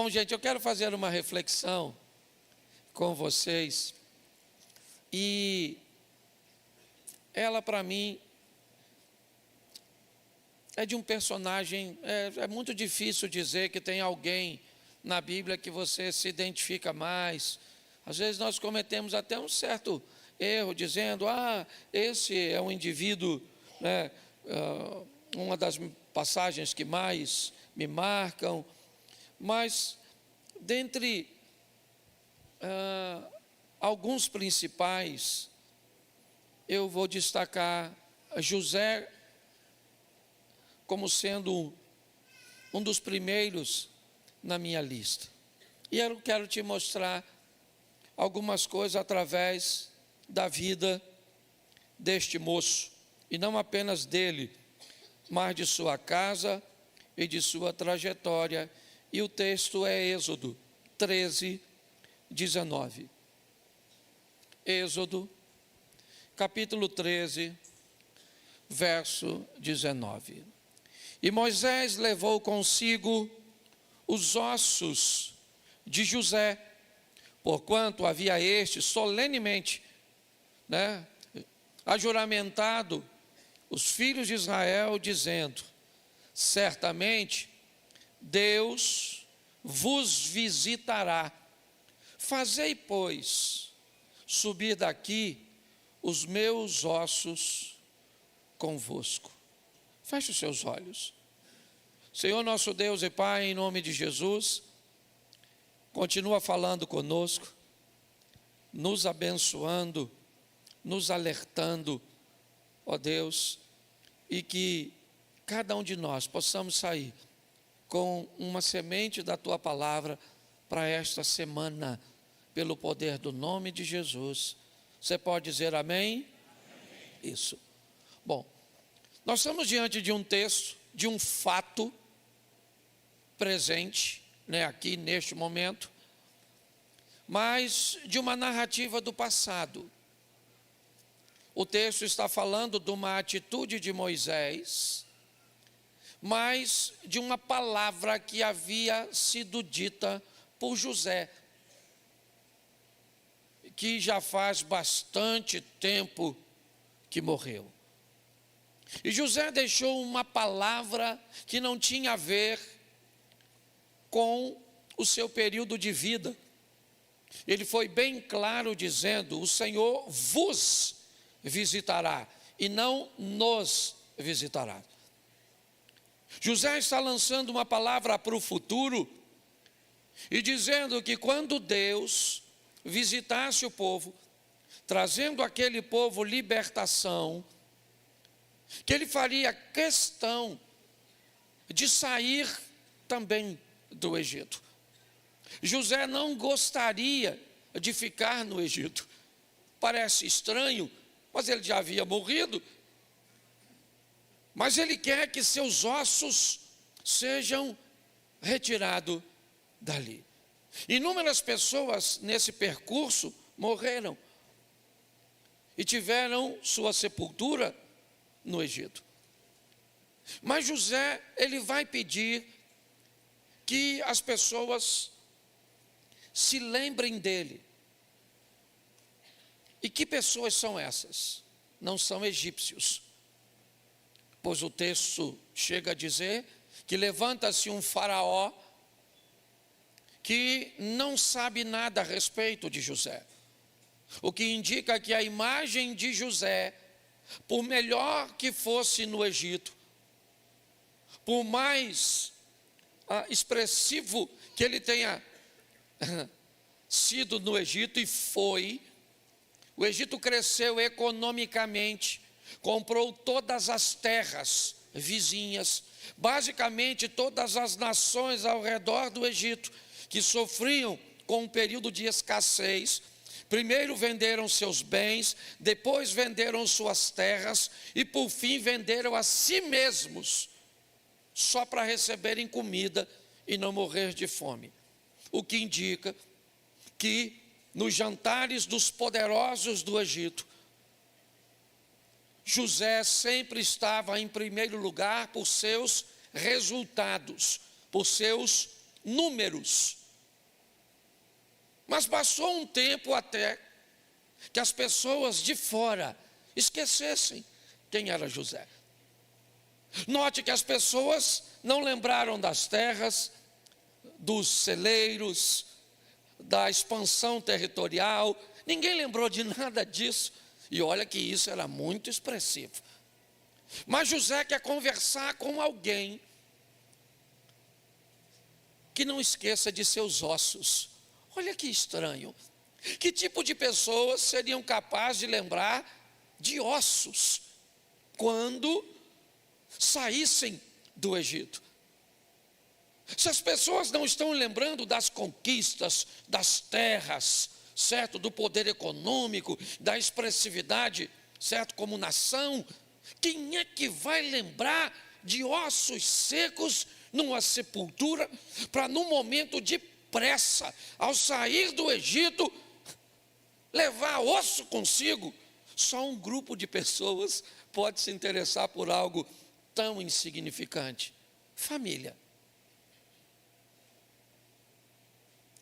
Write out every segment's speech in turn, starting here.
Bom, gente, eu quero fazer uma reflexão com vocês e ela, para mim, é de um personagem, é muito difícil dizer que tem alguém na Bíblia que você se identifica mais. Às vezes nós cometemos até um certo erro, dizendo, esse é um indivíduo, né, uma das passagens que mais me marcam, mas dentre alguns principais, eu vou destacar José como sendo um dos primeiros na minha lista. E eu quero te mostrar algumas coisas através da vida deste moço, e não apenas dele, mas de sua casa e de sua trajetória. E o texto é Êxodo 13, 19. Êxodo, capítulo 13, verso 19. E Moisés levou consigo os ossos de José, porquanto havia este solenemente, ajuramentado os filhos de Israel, dizendo: certamente Deus vos visitará. Fazei, pois, subir daqui os meus ossos convosco. Feche os seus olhos. Senhor nosso Deus e Pai, em nome de Jesus, continua falando conosco, nos abençoando, nos alertando, ó Deus, e que cada um de nós possamos sair com uma semente da Tua palavra para esta semana, pelo poder do nome de Jesus. Você pode dizer amém? Amém. Isso. Bom, nós estamos diante de um texto, de um fato presente, aqui neste momento, mas de uma narrativa do passado. O texto está falando de uma atitude de Moisés, mas de uma palavra que havia sido dita por José, que já faz bastante tempo que morreu. E José deixou uma palavra que não tinha a ver com o seu período de vida. Ele foi bem claro dizendo: o Senhor vos visitará e não nos visitará. José está lançando uma palavra para o futuro e dizendo que quando Deus visitasse o povo, trazendo àquele povo libertação, que ele faria questão de sair também do Egito. José não gostaria de ficar no Egito. Parece estranho, mas ele já havia morrido. Mas ele quer que seus ossos sejam retirados dali. Inúmeras pessoas nesse percurso morreram e tiveram sua sepultura no Egito. Mas José, ele vai pedir que as pessoas se lembrem dele. E que pessoas são essas? Não são egípcios, pois o texto chega a dizer que levanta-se um faraó que não sabe nada a respeito de José, o que indica que a imagem de José, por melhor que fosse no Egito, por mais expressivo que ele tenha sido no Egito, e foi, o Egito cresceu economicamente, comprou todas as terras vizinhas, basicamente todas as nações ao redor do Egito, que sofriam com um período de escassez, primeiro venderam seus bens, depois venderam suas terras e por fim venderam a si mesmos, só para receberem comida e não morrer de fome. O que indica que nos jantares dos poderosos do Egito, José sempre estava em primeiro lugar por seus resultados, por seus números. Mas passou um tempo até que as pessoas de fora esquecessem quem era José. Note que as pessoas não lembraram das terras, dos celeiros, da expansão territorial, ninguém lembrou de nada disso. E olha que isso era muito expressivo. Mas José quer conversar com alguém que não esqueça de seus ossos. Olha que estranho. Que tipo de pessoas seriam capazes de lembrar de ossos quando saíssem do Egito? Se as pessoas não estão lembrando das conquistas, das terras, certo, do poder econômico, da expressividade, certo, como nação, quem é que vai lembrar de ossos secos numa sepultura, para num momento de pressa, ao sair do Egito, levar osso consigo? Só um grupo de pessoas pode se interessar por algo tão insignificante: família.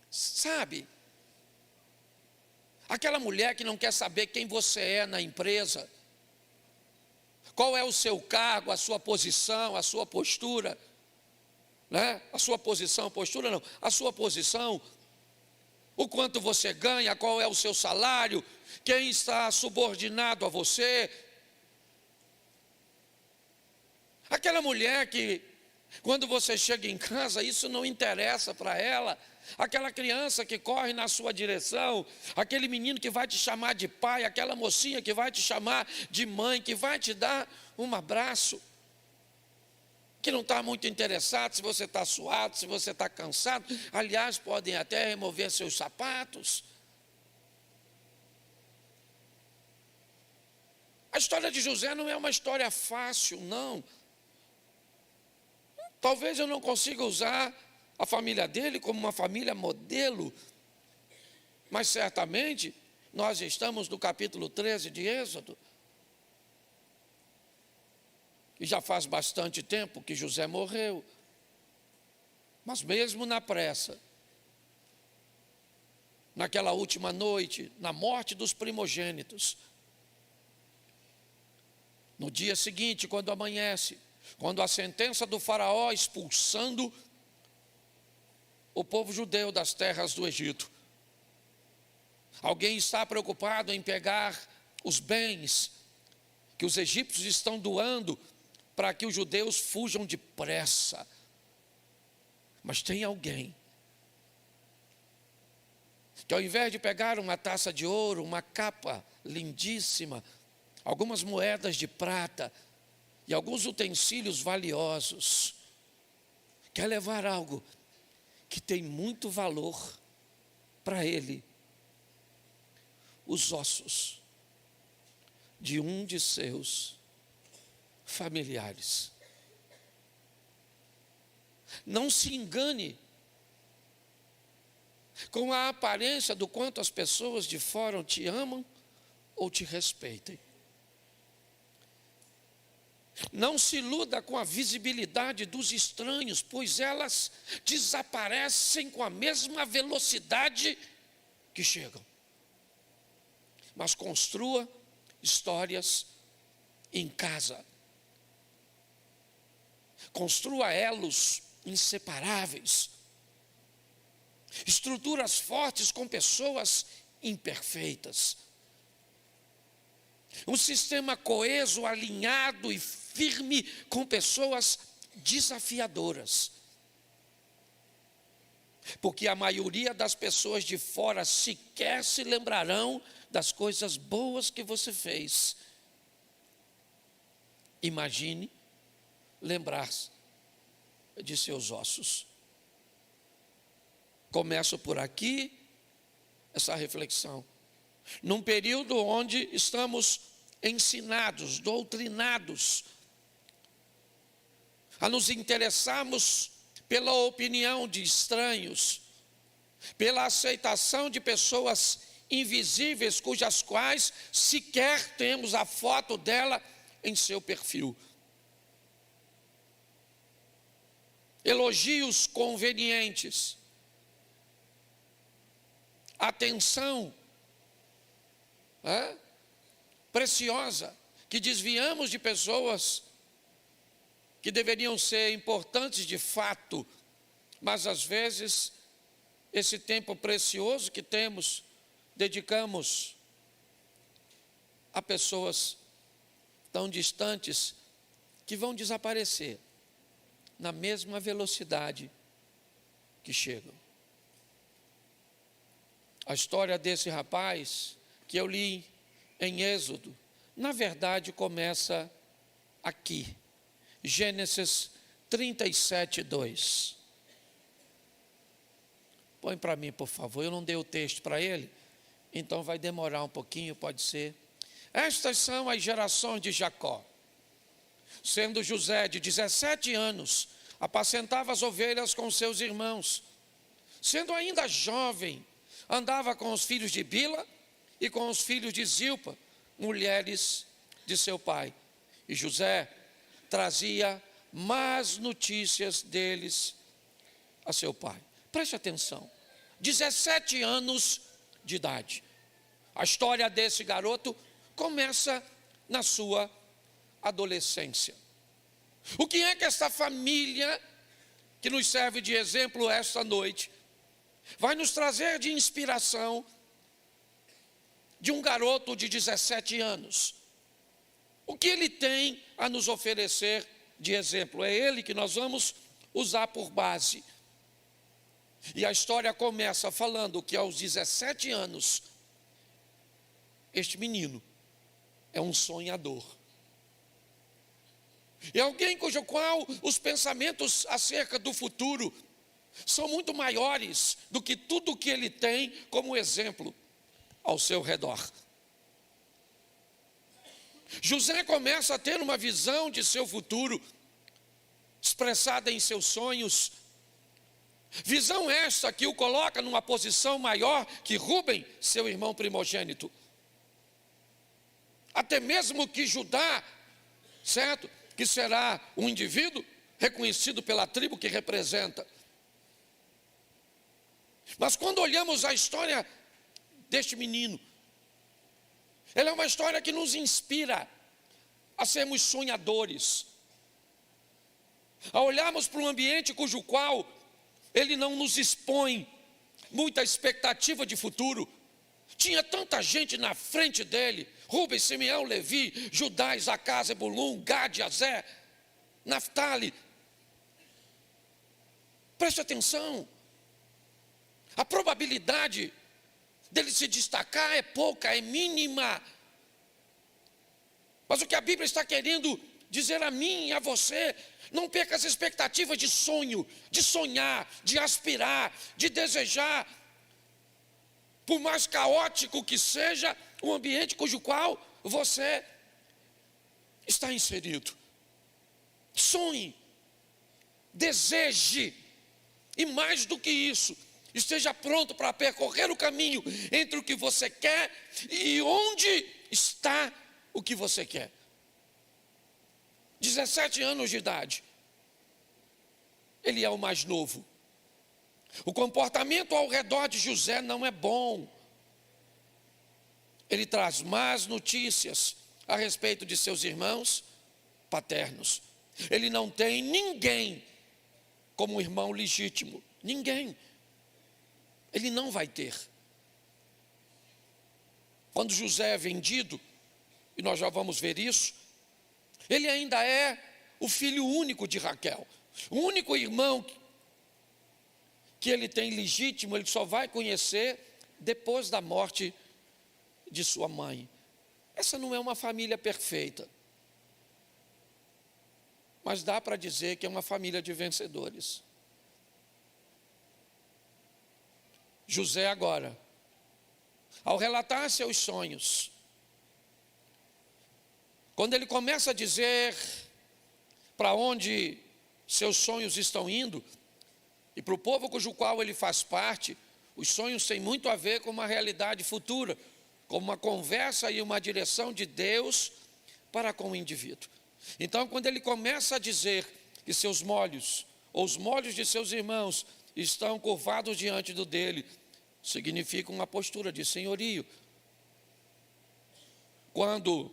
Sabe, aquela mulher que não quer saber quem você é na empresa, qual é o seu cargo, a sua posição, a sua postura, né? A sua posição, postura não, a sua posição, o quanto você ganha, qual é o seu salário, quem está subordinado a você. Aquela mulher que, quando você chega em casa, isso não interessa para ela. Aquela criança que corre na sua direção, aquele menino que vai te chamar de pai, aquela mocinha que vai te chamar de mãe, que vai te dar um abraço, que não está muito interessado se você está suado, se você está cansado. Aliás, podem até remover seus sapatos. A história de José não é uma história fácil, não. Talvez eu não consiga usar a família dele como uma família modelo, mas certamente nós estamos no capítulo 13 de Êxodo, e já faz bastante tempo que José morreu, mas mesmo na pressa, naquela última noite, na morte dos primogênitos, no dia seguinte, quando amanhece, quando a sentença do faraó expulsando o povo judeu das terras do Egito, alguém está preocupado em pegar os bens que os egípcios estão doando para que os judeus fujam depressa. Mas tem alguém que, ao invés de pegar uma taça de ouro, uma capa lindíssima, algumas moedas de prata e alguns utensílios valiosos, quer levar algo que tem muito valor para ele: os ossos de um de seus familiares. Não se engane com a aparência do quanto as pessoas de fora te amam ou te respeitem. Não se iluda com a visibilidade dos estranhos, pois elas desaparecem com a mesma velocidade que chegam. Mas construa histórias em casa. Construa elos inseparáveis. Estruturas fortes com pessoas imperfeitas. Um sistema coeso, alinhado e firme com pessoas desafiadoras. Porque a maioria das pessoas de fora sequer se lembrarão das coisas boas que você fez. Imagine lembrar-se de seus ossos. Começo por aqui essa reflexão. Num período onde estamos ensinados, doutrinados, a nos interessarmos pela opinião de estranhos, pela aceitação de pessoas invisíveis, cujas quais sequer temos a foto dela em seu perfil. elogios convenientes, atenção preciosa, que desviamos de pessoas que deveriam ser importantes de fato, mas às vezes esse tempo precioso que temos, dedicamos a pessoas tão distantes que vão desaparecer na mesma velocidade que chegam. A história desse rapaz que eu li em Êxodo, na verdade começa aqui, Gênesis 37, 2. Põe para mim, por favor, eu não dei o texto para ele, então vai demorar um pouquinho, pode ser. Estas são as gerações de Jacó. Sendo José de 17 anos, apacentava as ovelhas com seus irmãos. Sendo ainda jovem, andava com os filhos de Bila e com os filhos de Zilpa, mulheres de seu pai. E José trazia más notícias deles a seu pai. Preste atenção, 17 anos de idade. A história desse garoto começa na sua adolescência. O que é que esta família, que nos serve de exemplo esta noite, vai nos trazer de inspiração de um garoto de 17 anos? O que ele tem a nos oferecer de exemplo? É ele que nós vamos usar por base. E a história começa falando que aos 17 anos, este menino é um sonhador. É alguém cujo qual os pensamentos acerca do futuro são muito maiores do que tudo o que ele tem como exemplo ao seu redor. José começa a ter uma visão de seu futuro, expressada em seus sonhos. Visão esta que o coloca numa posição maior que Rúben, seu irmão primogênito. Até mesmo que Judá, certo? Que será um indivíduo reconhecido pela tribo que representa. Mas quando olhamos a história deste menino, ela é uma história que nos inspira a sermos sonhadores, a olharmos para um ambiente cujo qual ele não nos expõe muita expectativa de futuro. Tinha tanta gente na frente dele: Rubem, Simeão, Levi, Judá, Isacar, Zebulum, Gade, Azé, Naftali. Preste atenção, a probabilidade dele se destacar é pouca, é mínima. Mas o que a Bíblia está querendo dizer a mim e a você: não perca as expectativas de sonho, de sonhar, de aspirar, de desejar. Por mais caótico que seja o ambiente cujo qual você está inserido. Sonhe, deseje, e mais do que isso, esteja pronto para percorrer o caminho entre o que você quer e onde está o que você quer. 17 anos de idade, ele é o mais novo. O comportamento ao redor de José não é bom. Ele traz más notícias a respeito de seus irmãos paternos. Ele não tem ninguém como irmão legítimo. Ninguém. Ele não vai ter. Quando José é vendido, e nós já vamos ver isso, ele ainda é o filho único de Raquel. O único irmão que ele tem legítimo, ele só vai conhecer depois da morte de sua mãe. Essa não é uma família perfeita, mas dá para dizer que é uma família de vencedores. José agora, ao relatar seus sonhos, quando ele começa a dizer para onde seus sonhos estão indo, e para o povo cujo qual ele faz parte, os sonhos têm muito a ver com uma realidade futura, com uma conversa e uma direção de Deus para com o indivíduo. Então, quando ele começa a dizer que seus molhos ou os molhos de seus irmãos estão curvados diante do dele, significa uma postura de senhorio. Quando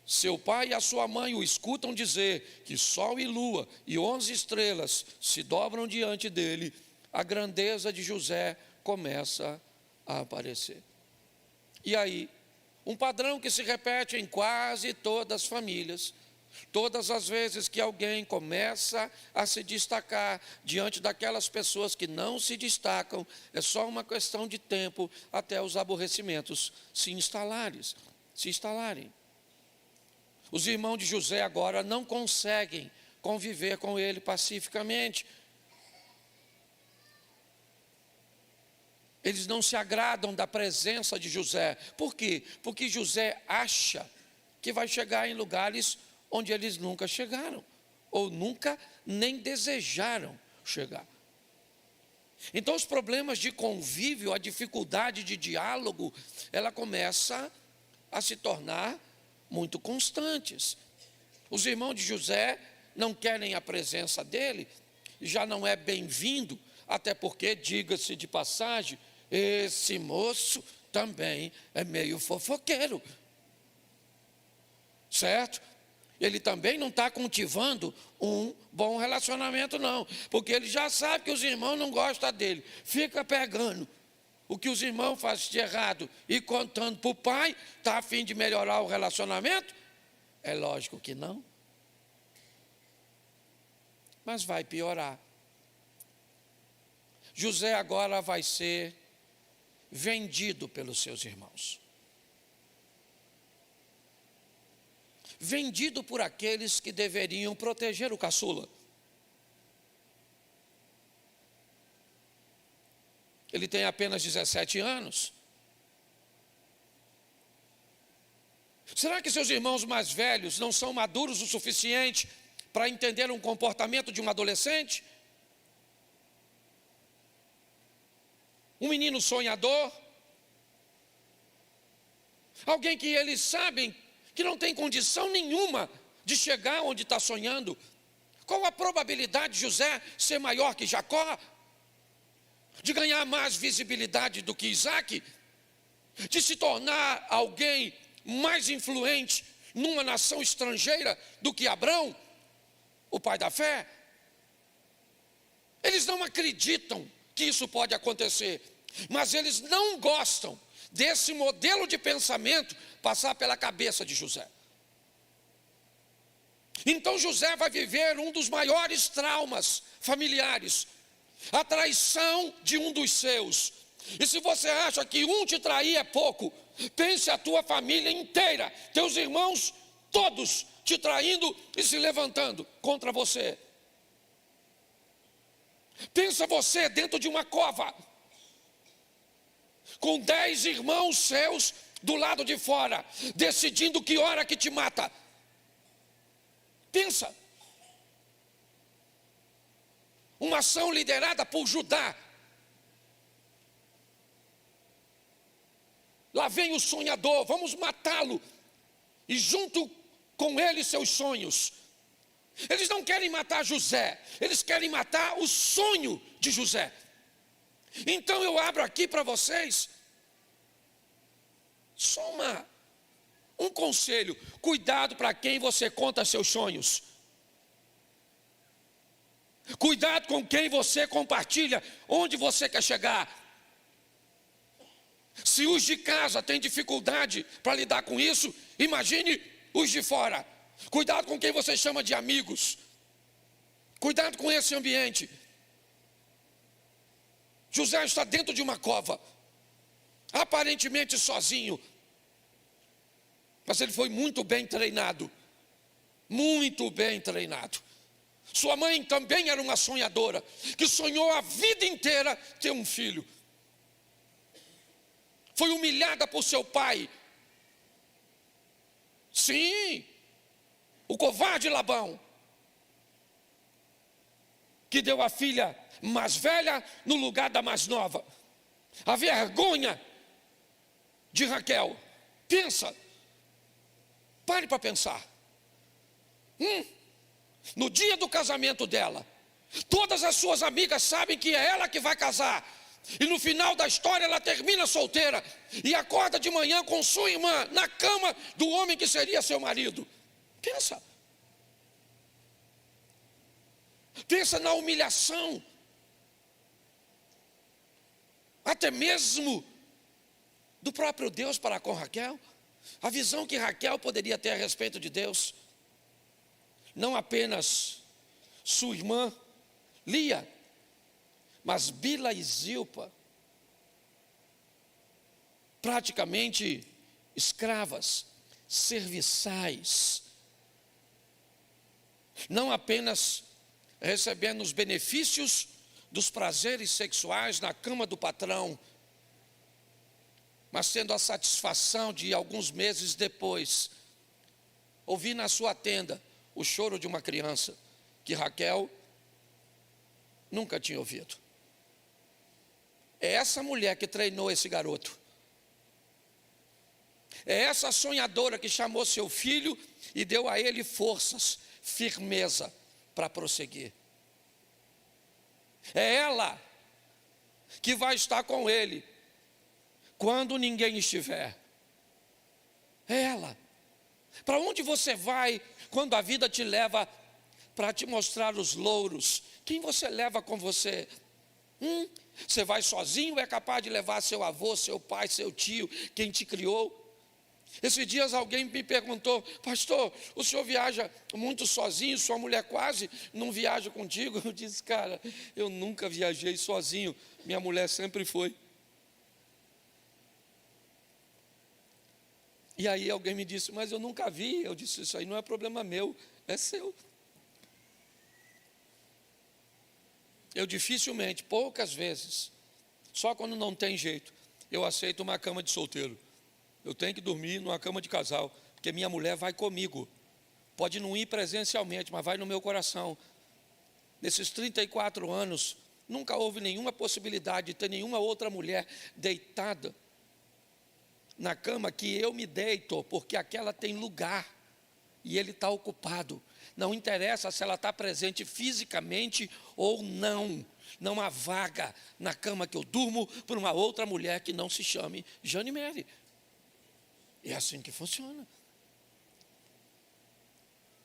seu pai e a sua mãe o escutam dizer que sol e lua e 11 estrelas se dobram diante dele, a grandeza de José começa a aparecer. E aí, um padrão que se repete em quase todas as famílias. Todas as vezes que alguém começa a se destacar diante daquelas pessoas que não se destacam, é só uma questão de tempo até os aborrecimentos se instalarem. Os irmãos de José agora não conseguem conviver com ele pacificamente. Eles não se agradam da presença de José. Por quê? Porque José acha que vai chegar em lugares onde eles nunca chegaram, ou nunca nem desejaram chegar. Então os problemas de convívio, a dificuldade de diálogo, ela começa a se tornar muito constantes. Os irmãos de José não querem a presença dele, já não é bem-vindo, até porque, diga-se de passagem, esse moço também é meio fofoqueiro, certo? Ele também não está cultivando um bom relacionamento, não, porque ele já sabe que os irmãos não gostam dele, fica pegando o que os irmãos fazem de errado e contando para o pai, está a fim de melhorar o relacionamento? É lógico que não. Mas vai piorar. José agora vai ser vendido pelos seus irmãos. Vendido por aqueles que deveriam proteger o caçula. Ele tem apenas 17 anos. Será que seus irmãos mais velhos não são maduros o suficiente para entender um comportamento de um adolescente? Um menino sonhador? Alguém que eles sabem que não tem condição nenhuma de chegar onde está sonhando. Qual a probabilidade de José ser maior que Jacó? De ganhar mais visibilidade do que Isaac? De se tornar alguém mais influente numa nação estrangeira do que Abrão, o pai da fé? Eles não acreditam que isso pode acontecer, mas eles não gostam desse modelo de pensamento passar pela cabeça de José. Então José vai viver um dos maiores traumas familiares, a traição de um dos seus. E se você acha que um te trair é pouco, pense a tua família inteira, teus irmãos todos te traindo e se levantando contra você. Pensa você dentro de uma cova, com 10 irmãos seus do lado de fora, decidindo que hora que te mata. Pensa. Uma ação liderada por Judá. Lá vem o sonhador, vamos matá-lo. E junto com ele seus sonhos. Eles não querem matar José, eles querem matar o sonho de José. Então eu abro aqui para vocês só um conselho: cuidado para quem você conta seus sonhos. Cuidado com quem você compartilha, onde você quer chegar. Se os de casa têm dificuldade para lidar com isso, imagine os de fora. Cuidado com quem você chama de amigos. Cuidado com esse ambiente. José está dentro de uma cova, aparentemente sozinho, mas ele foi muito bem treinado. Muito bem treinado. Sua mãe também era uma sonhadora, que sonhou a vida inteira ter um filho. Foi humilhada por seu pai. Sim, o covarde Labão, que deu a filha mais velha no lugar da mais nova. A vergonha de Raquel. Pensa, pare para pensar. No dia do casamento dela, Todas as suas amigas sabem que é ela que vai casar. E no final da história ela termina solteira e acorda de manhã com sua irmã na cama do homem que seria seu marido. Pensa. Pensa na humilhação. Até mesmo do próprio Deus para com Raquel. A visão que Raquel poderia ter a respeito de Deus. Não apenas sua irmã Lia, mas Bila e Zilpa, praticamente escravas, serviçais, não apenas recebendo os benefícios dos prazeres sexuais na cama do patrão, mas tendo a satisfação de alguns meses depois, ouvir na sua tenda o choro de uma criança que Raquel nunca tinha ouvido. É essa mulher que treinou esse garoto. É essa sonhadora que chamou seu filho e deu a ele forças, firmeza para prosseguir. É ela que vai estar com ele quando ninguém estiver. É ela. Para onde você vai quando a vida te leva para te mostrar os louros? Quem você leva com você? Você vai sozinho ou é capaz de levar seu avô, seu pai, seu tio, quem te criou? Esses dias alguém me perguntou: pastor, o senhor viaja muito sozinho, sua mulher quase não viaja contigo? Eu disse: cara, eu nunca viajei sozinho, minha mulher sempre foi. E aí alguém me disse: mas eu nunca vi. Eu disse: isso aí não é problema meu, é seu. Eu dificilmente, poucas vezes, só quando não tem jeito, eu aceito uma cama de solteiro. Eu tenho que dormir numa cama de casal, porque minha mulher vai comigo. Pode não ir presencialmente, mas vai no meu coração. Nesses 34 anos, nunca houve nenhuma possibilidade de ter nenhuma outra mulher deitada na cama que eu me deito, porque aquela tem lugar e ele está ocupado. Não interessa se ela está presente fisicamente ou não. Não há vaga na cama que eu durmo por uma outra mulher que não se chame Jane Mary. É assim que funciona.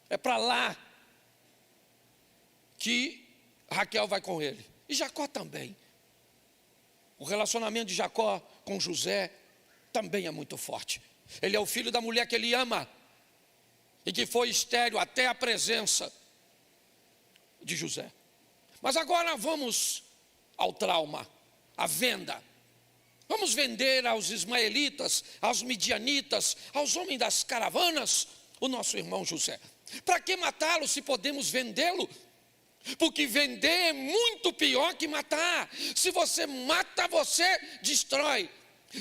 É para lá que Raquel vai com ele. E Jacó também. O relacionamento de Jacó com José também é muito forte. Ele é o filho da mulher que ele ama e que foi estéril até a presença de José. Mas agora vamos ao trauma, à venda. Vamos vender aos ismaelitas, aos midianitas, aos homens das caravanas, o nosso irmão José. Para que matá-lo se podemos vendê-lo? Porque vender é muito pior que matar. Se você mata, você destrói.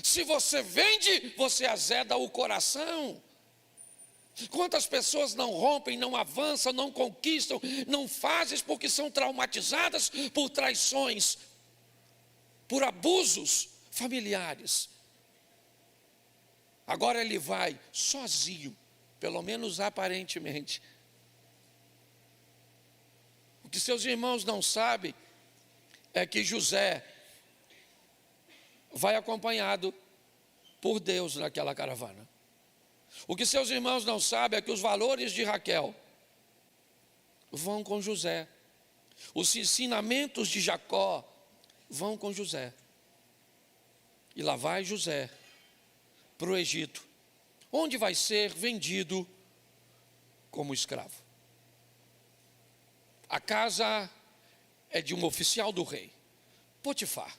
Se você vende, você azeda o coração. Quantas pessoas não rompem, não avançam, não conquistam, não fazem porque são traumatizadas por traições, por abusos familiares. Agora ele vai sozinho, pelo menos aparentemente. O que seus irmãos não sabem é que José vai acompanhado por Deus naquela caravana. O que seus irmãos não sabem é que os valores de Raquel vão com José. Os ensinamentos de Jacó vão com José. E lá vai José para o Egito, onde vai ser vendido como escravo. A casa é de um oficial do rei, Potifar.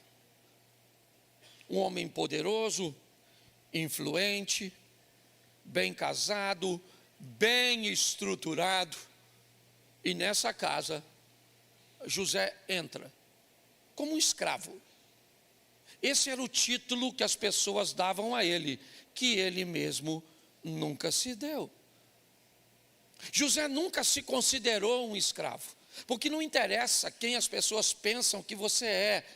Um homem poderoso, influente, bem casado, bem estruturado. E nessa casa, José entra como um escravo. Esse era o título que as pessoas davam a ele, que ele mesmo nunca se deu. José nunca se considerou um escravo, porque não interessa quem as pessoas pensam que você é.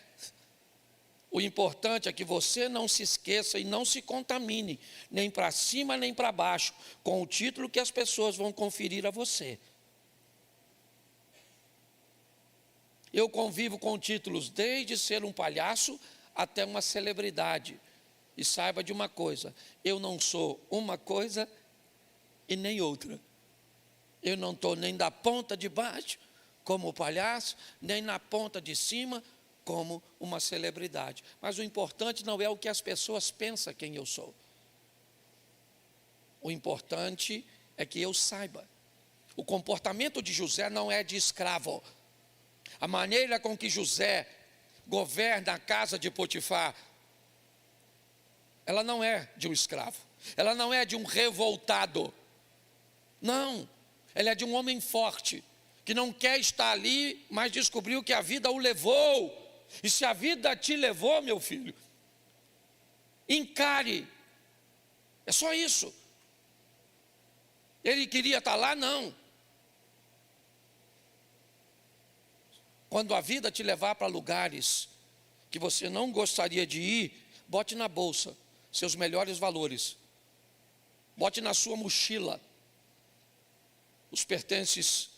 O importante é que você não se esqueça e não se contamine, nem para cima nem para baixo, com o título que as pessoas vão conferir a você. Eu convivo com títulos desde ser um palhaço até uma celebridade. E saiba de uma coisa, eu não sou uma coisa e nem outra. Eu não estou nem da ponta de baixo, como o palhaço, nem na ponta de cima, como uma celebridade. Mas o importante não é o que as pessoas pensam quem eu sou. O importante é que eu saiba. O comportamento de José não é de escravo. A maneira com que José governa a casa de Potifar, ela não é de um escravo. Ela não é de um revoltado. Não, ela é de um homem forte, que não quer estar ali, mas descobriu que a vida o levou. E se a vida te levou, meu filho, encare. É só isso. Ele queria estar lá? Não. Quando a vida te levar para lugares que você não gostaria de ir, bote na bolsa seus melhores valores. Bote na sua mochila os pertences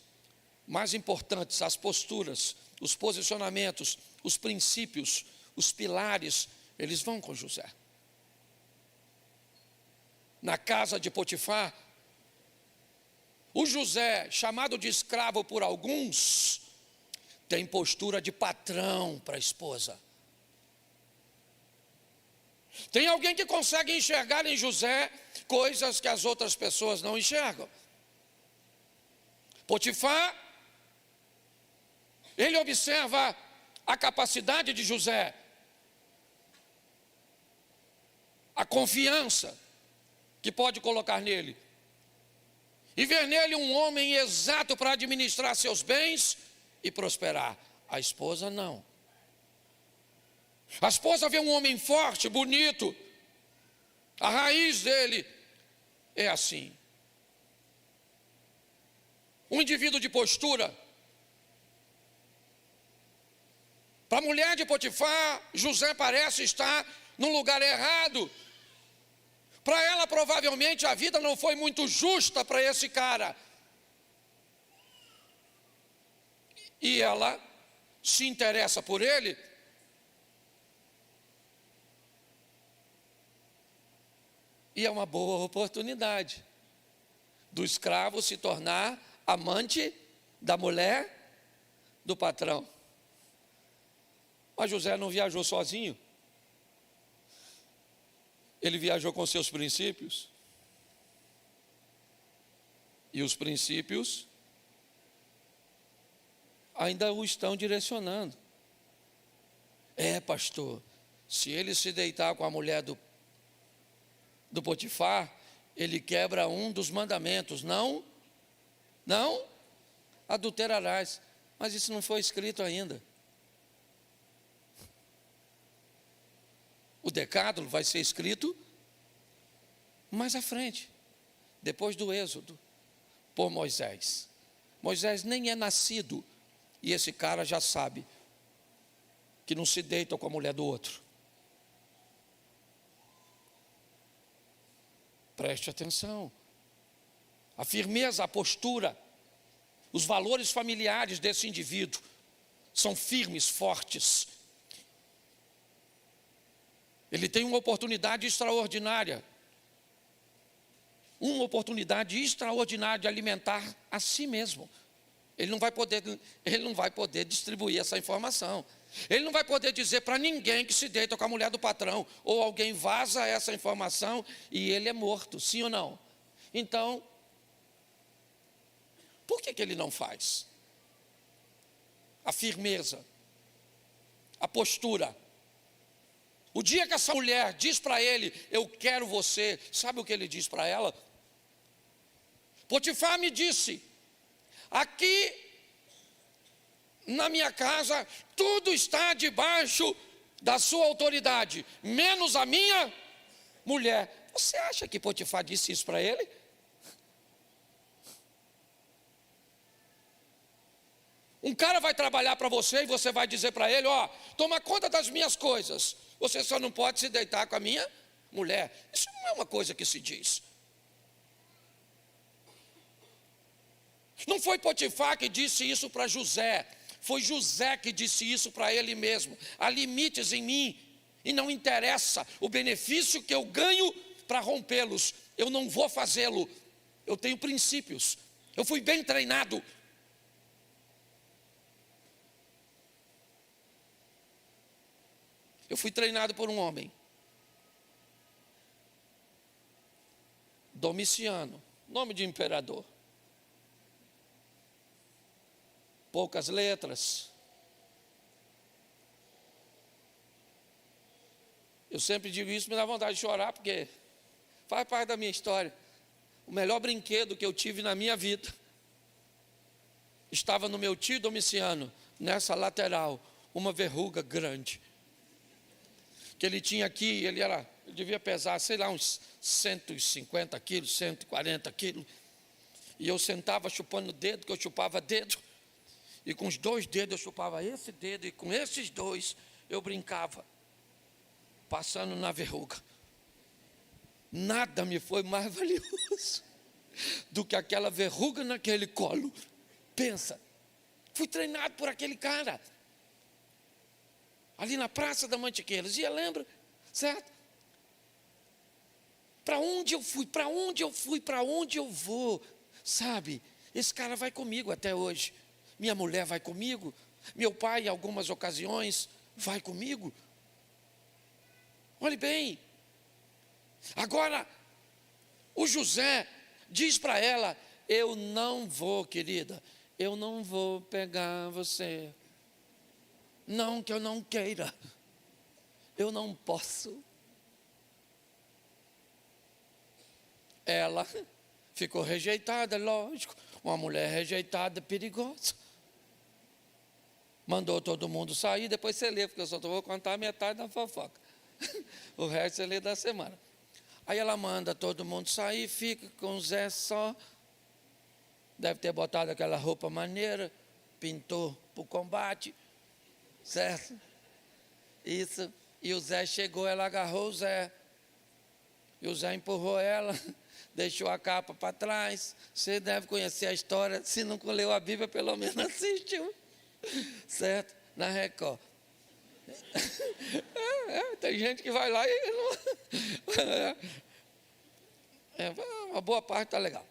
mais importantes, as posturas, os posicionamentos, os princípios, os pilares, eles vão com José. Na casa de Potifar, o José, chamado de escravo por alguns, tem postura de patrão para a esposa. Tem alguém que consegue enxergar em José coisas que as outras pessoas não enxergam. Potifar, ele observa a capacidade de José, a confiança que pode colocar nele, e ver nele um homem exato para administrar seus bens e prosperar. A esposa não. A esposa vê um homem forte, bonito. A raiz dele é assim. Um indivíduo de postura. Para a mulher de Potifar, José parece estar no lugar errado. Para ela, provavelmente, a vida não foi muito justa para esse cara. E ela se interessa por ele. E é uma boa oportunidade do escravo se tornar amante da mulher do patrão. Mas José não viajou sozinho. Ele viajou com seus princípios. E os princípios ainda o estão direcionando. Pastor, se ele se deitar com a mulher do Potifar, ele quebra um dos mandamentos. Não adulterarás. Mas isso não foi escrito ainda. O decálogo vai ser escrito mais à frente, depois do Êxodo, por Moisés. Moisés nem é nascido, e esse cara já sabe que não se deita com a mulher do outro. Preste atenção. A firmeza, a postura, os valores familiares desse indivíduo são firmes, fortes. Ele tem uma oportunidade extraordinária. Uma oportunidade extraordinária de alimentar a si mesmo. Ele não vai poder distribuir essa informação. Ele não vai poder dizer para ninguém que se deita com a mulher do patrão, ou alguém vaza essa informação e ele é morto, sim ou não? Então, por que ele não faz? A firmeza, a postura. O dia que essa mulher diz para ele, eu quero você, sabe o que ele diz para ela? Potifar me disse, aqui na minha casa, tudo está debaixo da sua autoridade, menos a minha mulher. Você acha que Potifar disse isso para ele? Um cara vai trabalhar para você e você vai dizer para ele, toma conta das minhas coisas. Você só não pode se deitar com a minha mulher. Isso não é uma coisa que se diz. Não foi Potifar que disse isso para José. Foi José que disse isso para ele mesmo: há limites em mim, e não interessa o benefício que eu ganho para rompê-los, eu não vou fazê-lo. Eu tenho princípios, eu fui bem treinado. Eu fui treinado por um homem, Domiciano, nome de imperador. Poucas letras. Eu sempre digo isso, me dá vontade de chorar, porque faz parte da minha história. O melhor brinquedo que eu tive na minha vida estava no meu tio Domiciano, nessa lateral, uma verruga grande. Que ele tinha aqui, ele devia pesar, sei lá, uns 150 quilos, 140 quilos. E eu sentava chupando o dedo, que eu chupava dedo. E com os 2 dedos eu chupava esse dedo, e com esses 2 eu brincava, passando na verruga. Nada me foi mais valioso do que aquela verruga naquele colo. Pensa, fui treinado por aquele cara, ali na Praça da Mantiqueiras, e eu lembro, certo? Para onde eu fui, para onde eu fui, para onde eu vou, sabe? Esse cara vai comigo até hoje. Minha mulher vai comigo, meu pai em algumas ocasiões vai comigo. Olhe bem, agora o José diz para ela: eu não vou, querida, eu não vou pegar você. Não que eu não queira, eu não posso. Ela ficou rejeitada, lógico. Uma mulher rejeitada é perigosa. Mandou todo mundo sair, depois você lê, porque eu só vou contar metade da fofoca. O resto você lê da semana. Aí ela manda todo mundo sair, fica com o Zé só. Deve ter botado aquela roupa maneira, pintou para o combate, certo? Isso. E o Zé chegou, ela agarrou o Zé. E o Zé empurrou ela, deixou a capa para trás. Você deve conhecer a história, se não leu a Bíblia, pelo menos assistiu. Certo? Na Record. Tem gente que vai lá e não... uma boa parte está legal.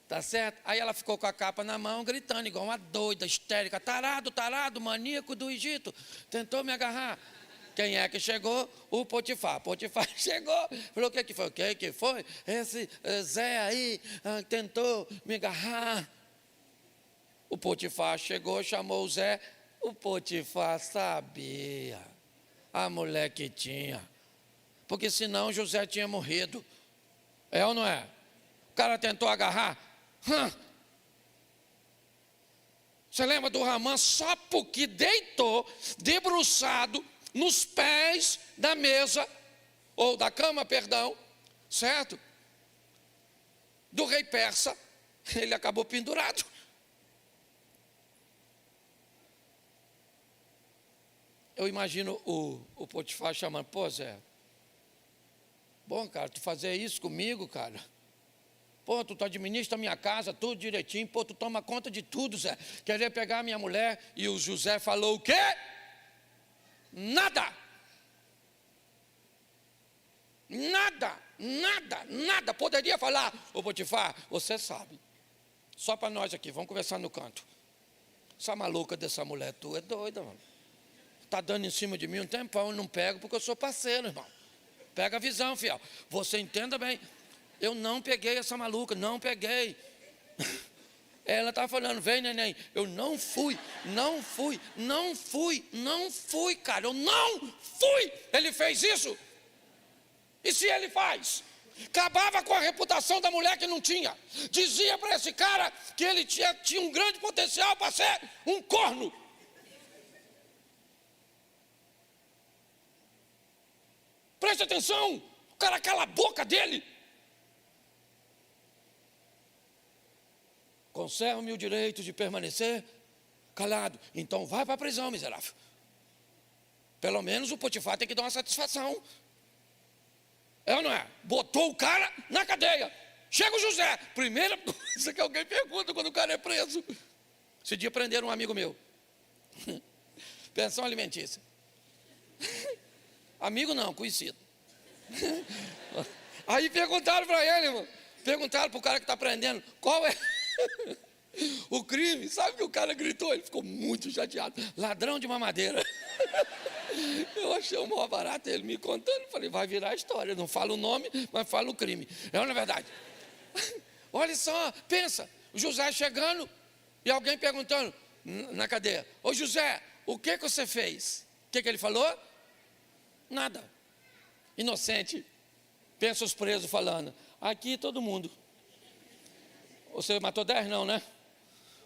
Tá certo? Aí ela ficou com a capa na mão, gritando igual uma doida, histérica: tarado, tarado, maníaco do Egito, tentou me agarrar. Quem é que chegou? O Potifar. Potifar chegou, falou: o que foi? O que foi? Esse Zé aí tentou me agarrar. O Potifar chegou, chamou o Zé. O Potifar sabia a mulher que tinha, porque senão José tinha morrido. É ou não é? O cara tentou agarrar. Você lembra do Ramã? Só porque deitou debruçado nos pés da mesa, ou da cama, perdão, certo? Do rei persa, ele acabou pendurado. Eu imagino o Potifar chamando: pô, Zé, bom, cara, tu fazer isso comigo, cara. Pô, tu administra a minha casa, tudo direitinho. Pô, tu toma conta de tudo, Zé. Querer pegar a minha mulher. E o José falou: o quê? Nada. Nada, nada, nada. Poderia falar: ô Potifar, você sabe. Só para nós aqui, vamos conversar no canto. Essa maluca dessa mulher tua é doida, mano. Está dando em cima de mim um tempão, eu não pego porque eu sou parceiro, irmão. Pega a visão, fiel. Você entenda bem. Eu não peguei essa maluca, não peguei. Ela está falando: vem, neném. Eu não fui, não fui, não fui, não fui, cara. Eu não fui. Ele fez isso. E se ele faz? Acabava com a reputação da mulher que não tinha. Dizia para esse cara que ele tinha um grande potencial para ser um corno. Preste atenção, o cara cala a boca dele. Conserve-me o direito de permanecer calado. Então vai para a prisão, miserável. Pelo menos o Potifar tem que dar uma satisfação. É ou não é? Botou o cara na cadeia. Chega o José. Primeira coisa que alguém pergunta quando o cara é preso. Esse dia prenderam um amigo meu. Pensão alimentícia. Amigo não, conhecido. Aí perguntaram para ele, irmão. Perguntaram para o cara que está aprendendo, qual é o crime? Sabe que o cara gritou? Ele ficou muito chateado. Ladrão de mamadeira. Eu achei o maior barato ele me contando. Falei, vai virar história. Não fala o nome, mas fala o crime. É uma verdade. Olha só, pensa. O José chegando e alguém perguntando na cadeia. Ô José, o que você fez? O que ele falou? Nada. Inocente. Pensa os presos falando. Aqui todo mundo. Você matou 10? Não, né?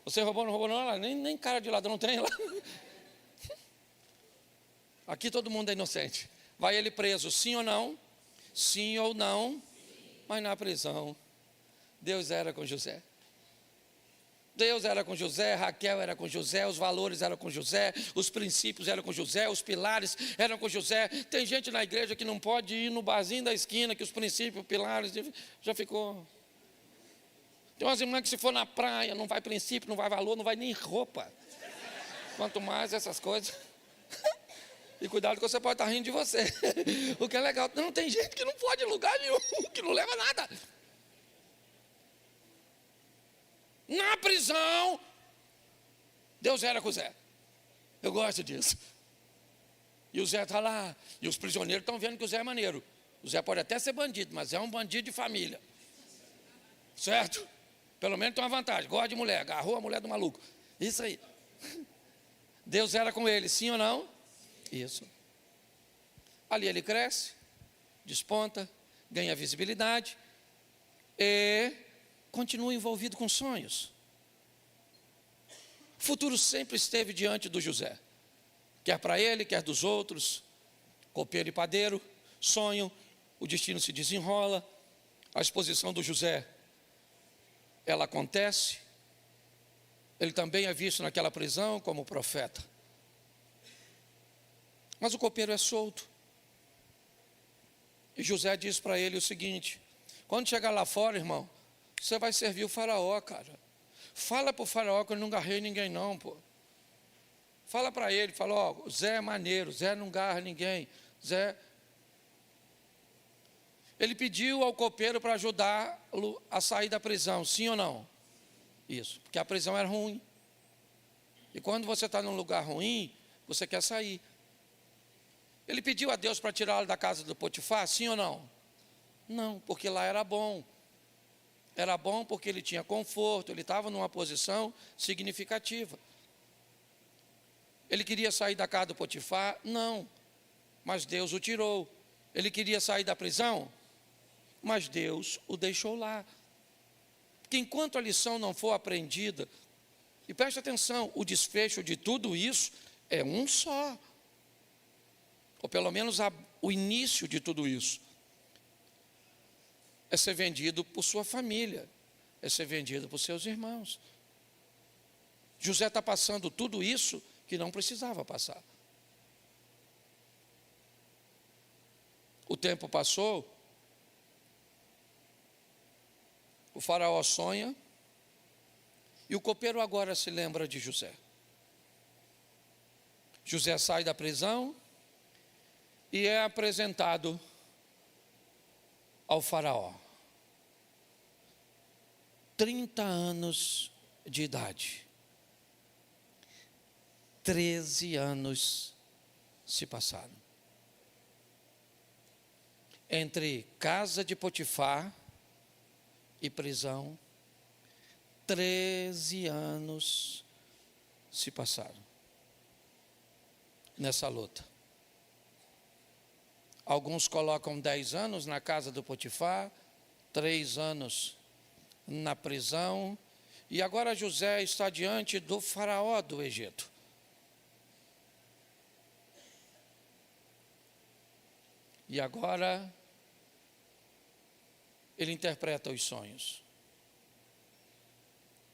Você roubou, não roubou, não? Nem cara de ladrão tem lá. Aqui todo mundo é inocente. Vai ele preso, sim ou não? Sim ou não? Mas na prisão, Deus era com José. Deus era com José, Raquel era com José, os valores eram com José, os princípios eram com José, os pilares eram com José. Tem gente na igreja que não pode ir no barzinho da esquina, que os princípios, pilares, já ficou. Tem umas irmãs que se for na praia, não vai princípio, não vai valor, não vai nem roupa. Quanto mais essas coisas. E cuidado que você pode estar rindo de você. O que é legal. Não, tem gente que não pode em lugar nenhum, que não leva nada. Na prisão, Deus era com o Zé. Eu gosto disso. E o Zé está lá. E os prisioneiros estão vendo que o Zé é maneiro. O Zé pode até ser bandido, mas é um bandido de família. Certo? Pelo menos tem uma vantagem. Gosta de mulher, agarrou a mulher do maluco. Isso aí. Deus era com ele, sim ou não? Isso. Ali ele cresce, desponta, ganha visibilidade e continua envolvido com sonhos. O futuro sempre esteve diante do José. Quer para ele, quer dos outros. Copeiro e padeiro, sonho, o destino se desenrola. A exposição do José, ela acontece. Ele também é visto naquela prisão como profeta. Mas o copeiro é solto. E José diz para ele o seguinte: quando chegar lá fora, irmão, você vai servir o faraó, cara. Fala para o faraó que eu não garrei ninguém não, pô. Fala para ele, fala, ó, Zé é maneiro, Zé não garra ninguém. Zé. Ele pediu ao copeiro para ajudá-lo a sair da prisão, sim ou não? Isso, porque a prisão era ruim. E quando você está num lugar ruim, você quer sair. Ele pediu a Deus para tirá-lo da casa do Potifar, sim ou não? Não, porque lá era bom. Era bom porque ele tinha conforto, ele estava numa posição significativa. Ele queria sair da casa do Potifar? Não, mas Deus o tirou. Ele queria sair da prisão? Mas Deus o deixou lá. Porque enquanto a lição não for aprendida, e preste atenção, o desfecho de tudo isso é um só. Ou pelo menos o início de tudo isso. É ser vendido por sua família. É ser vendido por seus irmãos. José está passando tudo isso que não precisava passar. O tempo passou. O faraó sonha. E o copeiro agora se lembra de José. José sai da prisão e é apresentado ao faraó. 30 anos de idade. 13 anos se passaram. Entre casa de Potifar e prisão, 13 anos se passaram nessa luta. Alguns colocam 10 anos na casa do Potifar, 3 anos na prisão, e agora José está diante do faraó do Egito. E agora ele interpreta os sonhos.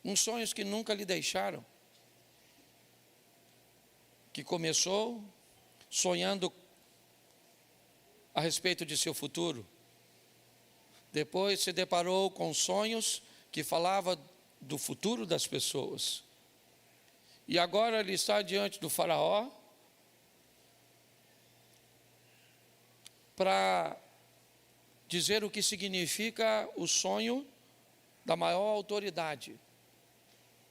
Uns sonhos que nunca lhe deixaram. Que começou sonhando a respeito de seu futuro. Depois se deparou com sonhos que falavam do futuro das pessoas. E agora ele está diante do faraó para dizer o que significa o sonho da maior autoridade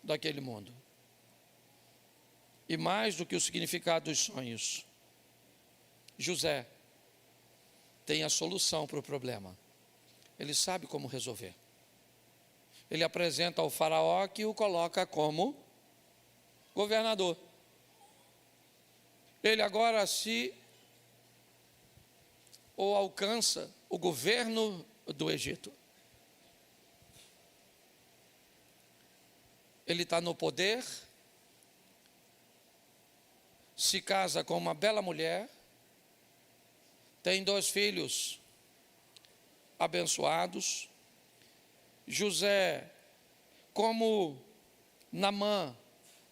daquele mundo. E mais do que o significado dos sonhos, José tem a solução para o problema. Ele sabe como resolver. Ele apresenta ao faraó, que o coloca como governador. Ele agora alcança o governo do Egito. Ele está no poder, se casa com uma bela mulher, tem 2 filhos abençoados. José, como Naamã,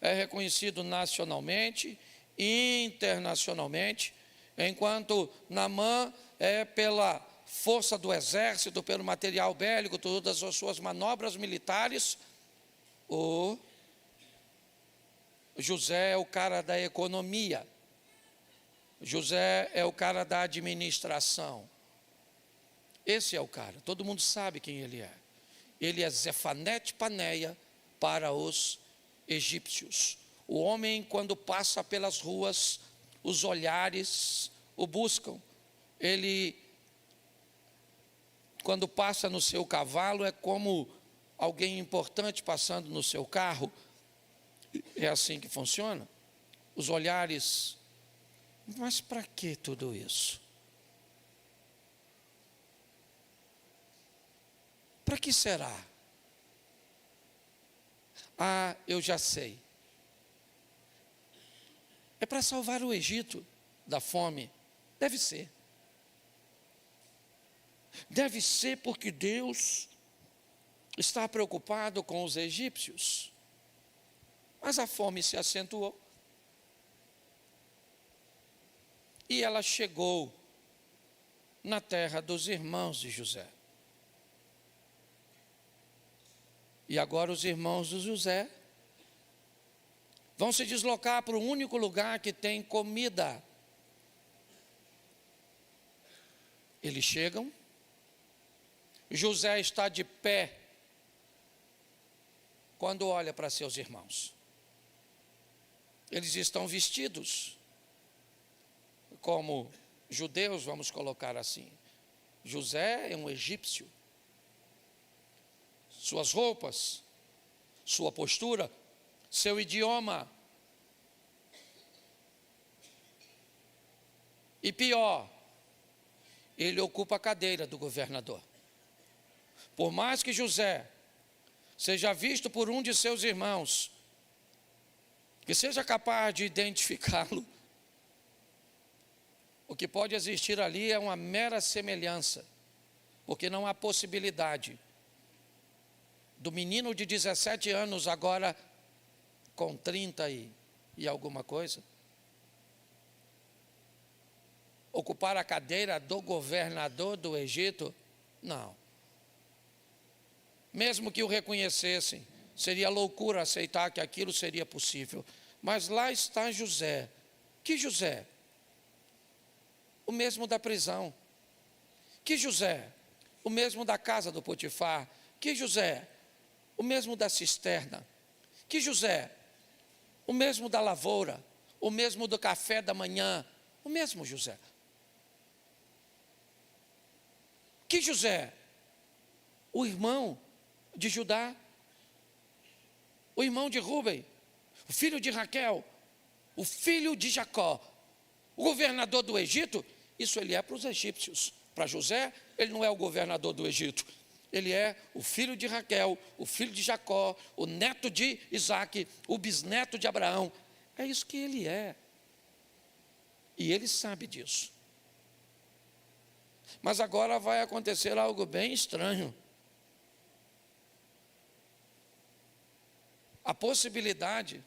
é reconhecido nacionalmente e internacionalmente, enquanto Naamã é pela força do exército, pelo material bélico, todas as suas manobras militares, o José é o cara da economia, José é o cara da administração. Esse é o cara, todo mundo sabe quem ele é. Ele é Zefanete Paneia para os egípcios. O homem, quando passa pelas ruas, os olhares o buscam. Ele, quando passa no seu cavalo, é como alguém importante passando no seu carro. É assim que funciona. Os olhares. Mas para que tudo isso? Para que será? Ah, eu já sei. É para salvar o Egito da fome. Deve ser. Deve ser porque Deus está preocupado com os egípcios. Mas a fome se acentuou. E ela chegou na terra dos irmãos de José. E agora os irmãos de José vão se deslocar para o único lugar que tem comida. Eles chegam, José está de pé quando olha para seus irmãos. Eles estão vestidos como judeus, vamos colocar assim. José é um egípcio. Suas roupas, sua postura, seu idioma. E pior, ele ocupa a cadeira do governador. Por mais que José seja visto por um de seus irmãos, que seja capaz de identificá-lo, o que pode existir ali é uma mera semelhança, porque não há possibilidade do menino de 17 anos agora com 30 e alguma coisa ocupar a cadeira do governador do Egito. Não. Mesmo que o reconhecessem, seria loucura aceitar que aquilo seria possível. Mas lá está José. Que José? O mesmo da prisão. Que José? O mesmo da casa do Potifar. Que José? O mesmo da cisterna. Que José? O mesmo da lavoura. O mesmo do café da manhã. O mesmo José. Que José? O irmão de Judá. O irmão de Rúben. O filho de Raquel. O filho de Jacó. O governador do Egito. Isso ele é para os egípcios. Para José, ele não é o governador do Egito. Ele é o filho de Raquel, o filho de Jacó, o neto de Isaac, o bisneto de Abraão. É isso que ele é. E ele sabe disso. Mas agora vai acontecer algo bem estranho. A possibilidade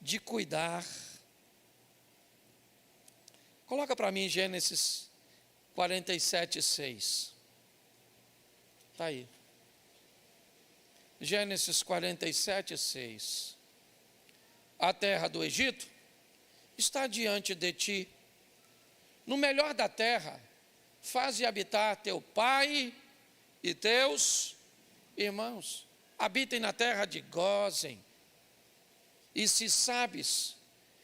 de cuidar. Coloca para mim Gênesis 47:6. Está aí. Gênesis 47, 6. A terra do Egito está diante de ti. No melhor da terra, faze habitar teu pai e teus irmãos. Habitem na terra de Gósen. E se sabes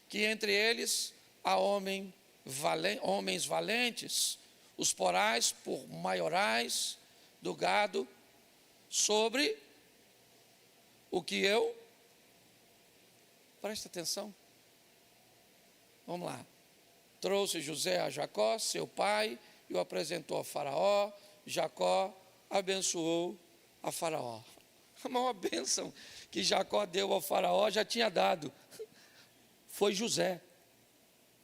que entre eles há homens valentes, os porás por maiorais do gado sobre o que eu... Presta atenção. Vamos lá. Trouxe José a Jacó, seu pai, e o apresentou a Faraó. Jacó abençoou a Faraó. A maior bênção que Jacó deu ao Faraó já tinha dado. Foi José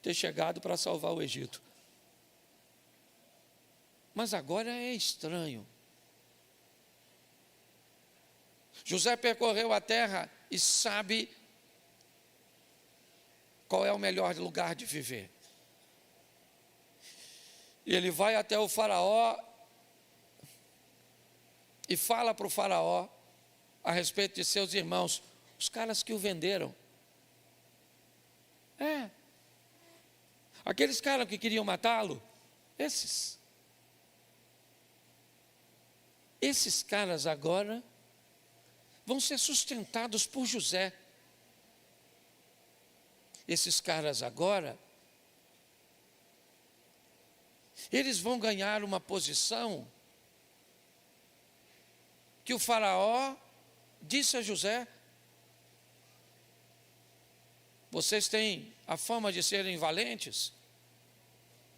ter chegado para salvar o Egito. Mas agora é estranho. José percorreu a terra e sabe qual é o melhor lugar de viver. E ele vai até o Faraó e fala para o Faraó a respeito de seus irmãos, os caras que o venderam. Aqueles caras que queriam matá-lo, esses caras agora vão ser sustentados por José. Esses caras agora, eles vão ganhar uma posição que o Faraó disse a José: vocês têm a fama de serem valentes,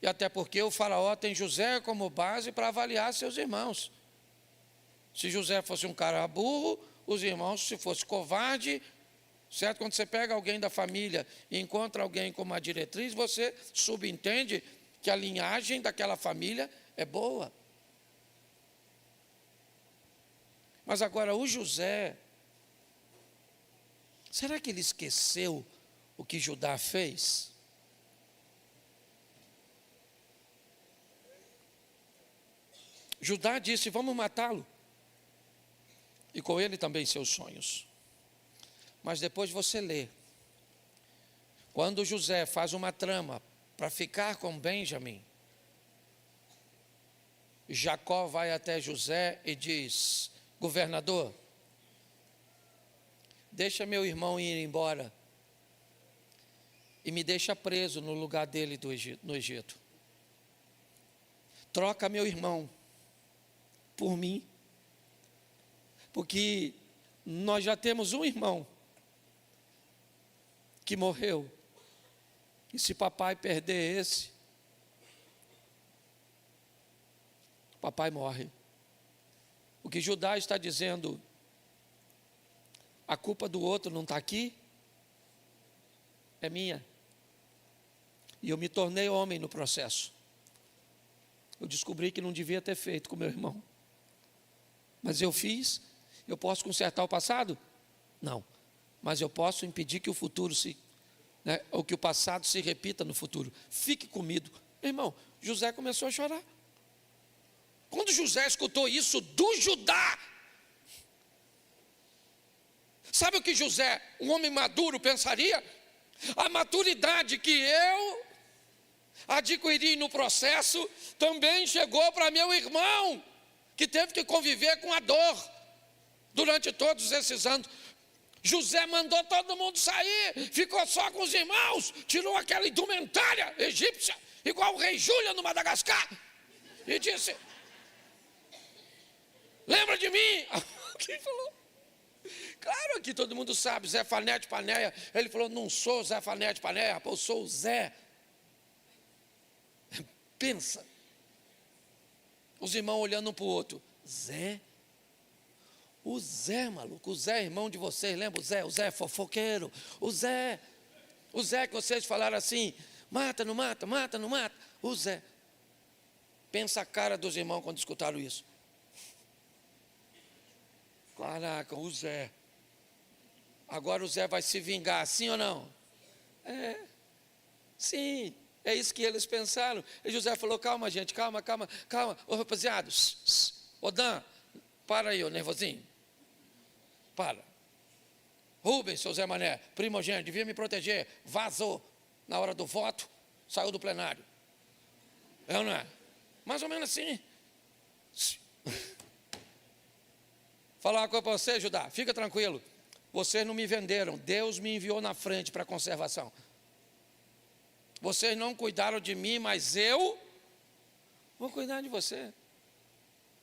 e até porque o Faraó tem José como base para avaliar seus irmãos. Se José fosse um cara burro, os irmãos, se fosse covarde, certo? Quando você pega alguém da família e encontra alguém com uma diretriz, você subentende que a linhagem daquela família é boa. Mas agora o José, será que ele esqueceu o que Judá fez? Judá disse: vamos matá-lo, e com ele também seus sonhos. Mas depois você lê, quando José faz uma trama para ficar com Benjamim, Jacó vai até José e diz: governador, deixa meu irmão ir embora e me deixa preso no lugar dele no Egito. Troca meu irmão por mim, porque nós já temos um irmão que morreu, e se papai perder esse, papai morre. O que Judá está dizendo, a culpa do outro não está aqui, é minha. E eu me tornei homem no processo. Eu descobri que não devia ter feito com meu irmão, mas eu fiz. Eu posso consertar o passado? Não, mas eu posso impedir que o futuro ou que o passado se repita no futuro. Fique comigo. Meu irmão, José começou a chorar. Quando José escutou isso do Judá, sabe o que José, um homem maduro, pensaria? A maturidade que eu adquiri no processo também chegou para meu irmão, que teve que conviver com a dor durante todos esses anos. José mandou todo mundo sair, ficou só com os irmãos, tirou aquela indumentária egípcia, igual o rei Júlio no Madagascar, e disse: lembra de mim? Quem falou? Claro que todo mundo sabe, Zé Fanete Paneia. Ele falou: não sou Zé Fanete Paneia, eu sou o Zé. Pensa, os irmãos olhando um para o outro. Zé? O Zé, maluco, o Zé, irmão de vocês, lembra o Zé fofoqueiro, o Zé que vocês falaram assim: mata, não mata, mata, não mata, o Zé. Pensa a cara dos irmãos quando escutaram isso. Caraca, o Zé. Agora o Zé vai se vingar, sim ou não? Sim, é isso que eles pensaram. E José falou: calma, gente, calma. Ô rapaziada, ô Dan, para aí, ô nervosinho. Para. Rubens, seu Zé Mané, primogênito, devia me proteger, vazou na hora do voto, saiu do plenário. É ou não é? Mais ou menos assim. Falar uma coisa para você, Judá, fica tranquilo. Vocês não me venderam, Deus me enviou na frente para conservação. Vocês não cuidaram de mim, mas eu vou cuidar de você.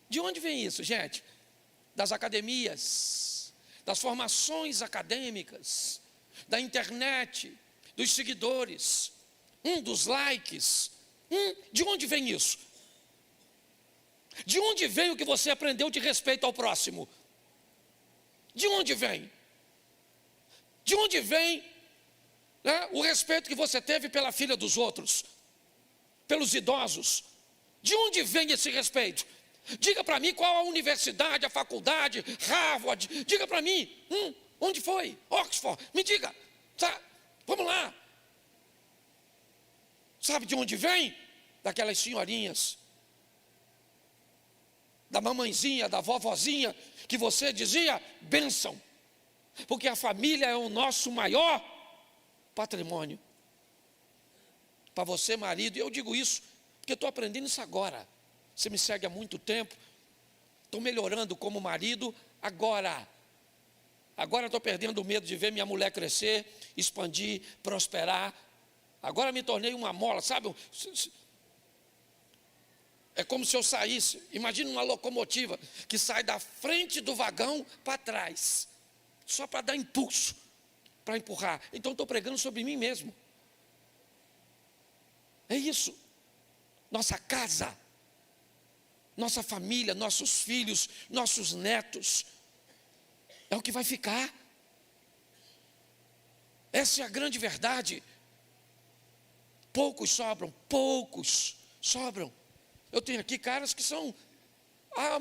De onde vem isso, gente? Das academias, das formações acadêmicas, da internet, dos seguidores, dos likes. De onde vem isso? De onde vem o que você aprendeu de respeito ao próximo? De onde vem? De onde vem, né, o respeito que você teve pela filha dos outros, pelos idosos? De onde vem esse respeito? Diga para mim qual a universidade, a faculdade, Harvard, diga para mim, onde foi? Oxford, me diga, tá? Vamos lá. Sabe de onde vem? Daquelas senhorinhas, da mamãezinha, da vovozinha, que você dizia, bênção, porque a família é o nosso maior patrimônio. Para você, marido, e eu digo isso, porque estou aprendendo isso agora. Você me segue há muito tempo, estou melhorando como marido agora. Agora estou perdendo o medo de ver minha mulher crescer, expandir, prosperar. Agora me tornei uma mola, sabe? É como se eu saísse, imagina uma locomotiva que sai da frente do vagão para trás, só para dar impulso, para empurrar. Então estou pregando sobre mim mesmo. É isso. Nossa casa, nossa família, nossos filhos, nossos netos, é o que vai ficar. Essa é a grande verdade. Poucos sobram. Eu tenho aqui caras que são,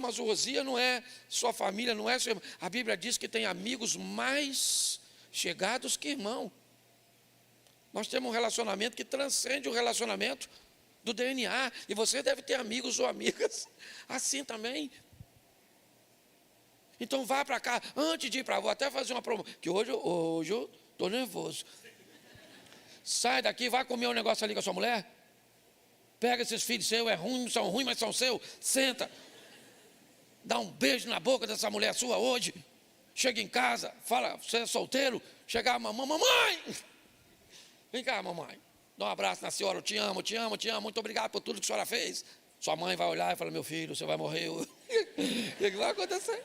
mas o Osia não é, sua família não é, a Bíblia diz que tem amigos mais chegados que irmão. Nós temos um relacionamento que transcende o relacionamento do DNA, e você deve ter amigos ou amigas assim também. Então vá para cá, antes de ir para, vou até fazer uma promoção, que hoje eu estou nervoso. Sai daqui, vai comer um negócio ali com a sua mulher. Pega esses filhos seus, são ruins, mas são seus. Senta, dá um beijo na boca dessa mulher sua hoje. Chega em casa, fala, você é solteiro? Chega a mamãe, vem cá, mamãe. Dá um abraço na senhora, eu te amo, muito obrigado por tudo que a senhora fez. Sua mãe vai olhar e fala, meu filho, você vai morrer. O que vai acontecer?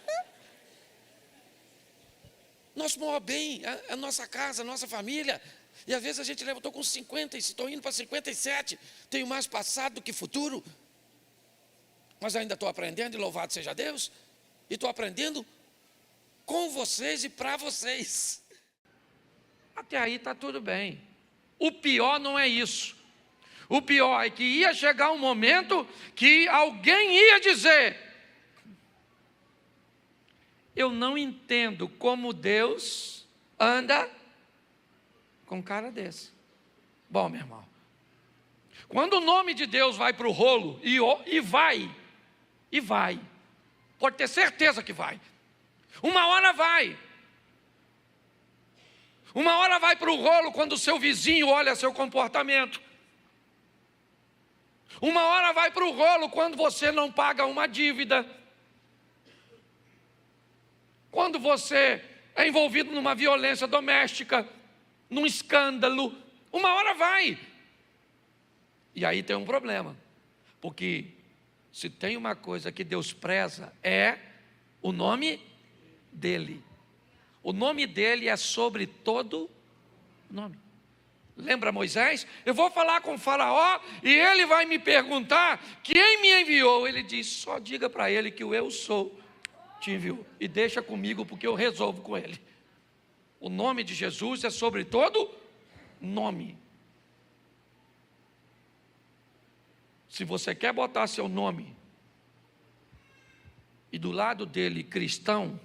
Nosso maior bem, a nossa casa, a nossa família. E às vezes a gente leva, estou com 50, estou indo para 57, tenho mais passado do que futuro. Mas ainda estou aprendendo, e louvado seja Deus. E estou aprendendo com vocês e para vocês. Até aí está tudo bem. O pior não é isso. O pior é que ia chegar um momento que alguém ia dizer, eu não entendo como Deus anda com um cara desse. Bom, meu irmão, quando o nome de Deus vai para o rolo, e vai, pode ter certeza que vai, uma hora vai para o rolo quando o seu vizinho olha seu comportamento, uma hora vai para o rolo quando você não paga uma dívida, quando você é envolvido numa violência doméstica, num escândalo, uma hora vai. E aí tem um problema, porque se tem uma coisa que Deus preza, é o nome dele. O nome dele é sobre todo nome. Lembra Moisés? Eu vou falar com o faraó e ele vai me perguntar quem me enviou. Ele diz, só diga para ele que o eu sou te enviou, e deixa comigo porque eu resolvo com ele. O nome de Jesus é sobre todo nome. Se você quer botar seu nome e do lado dele cristão,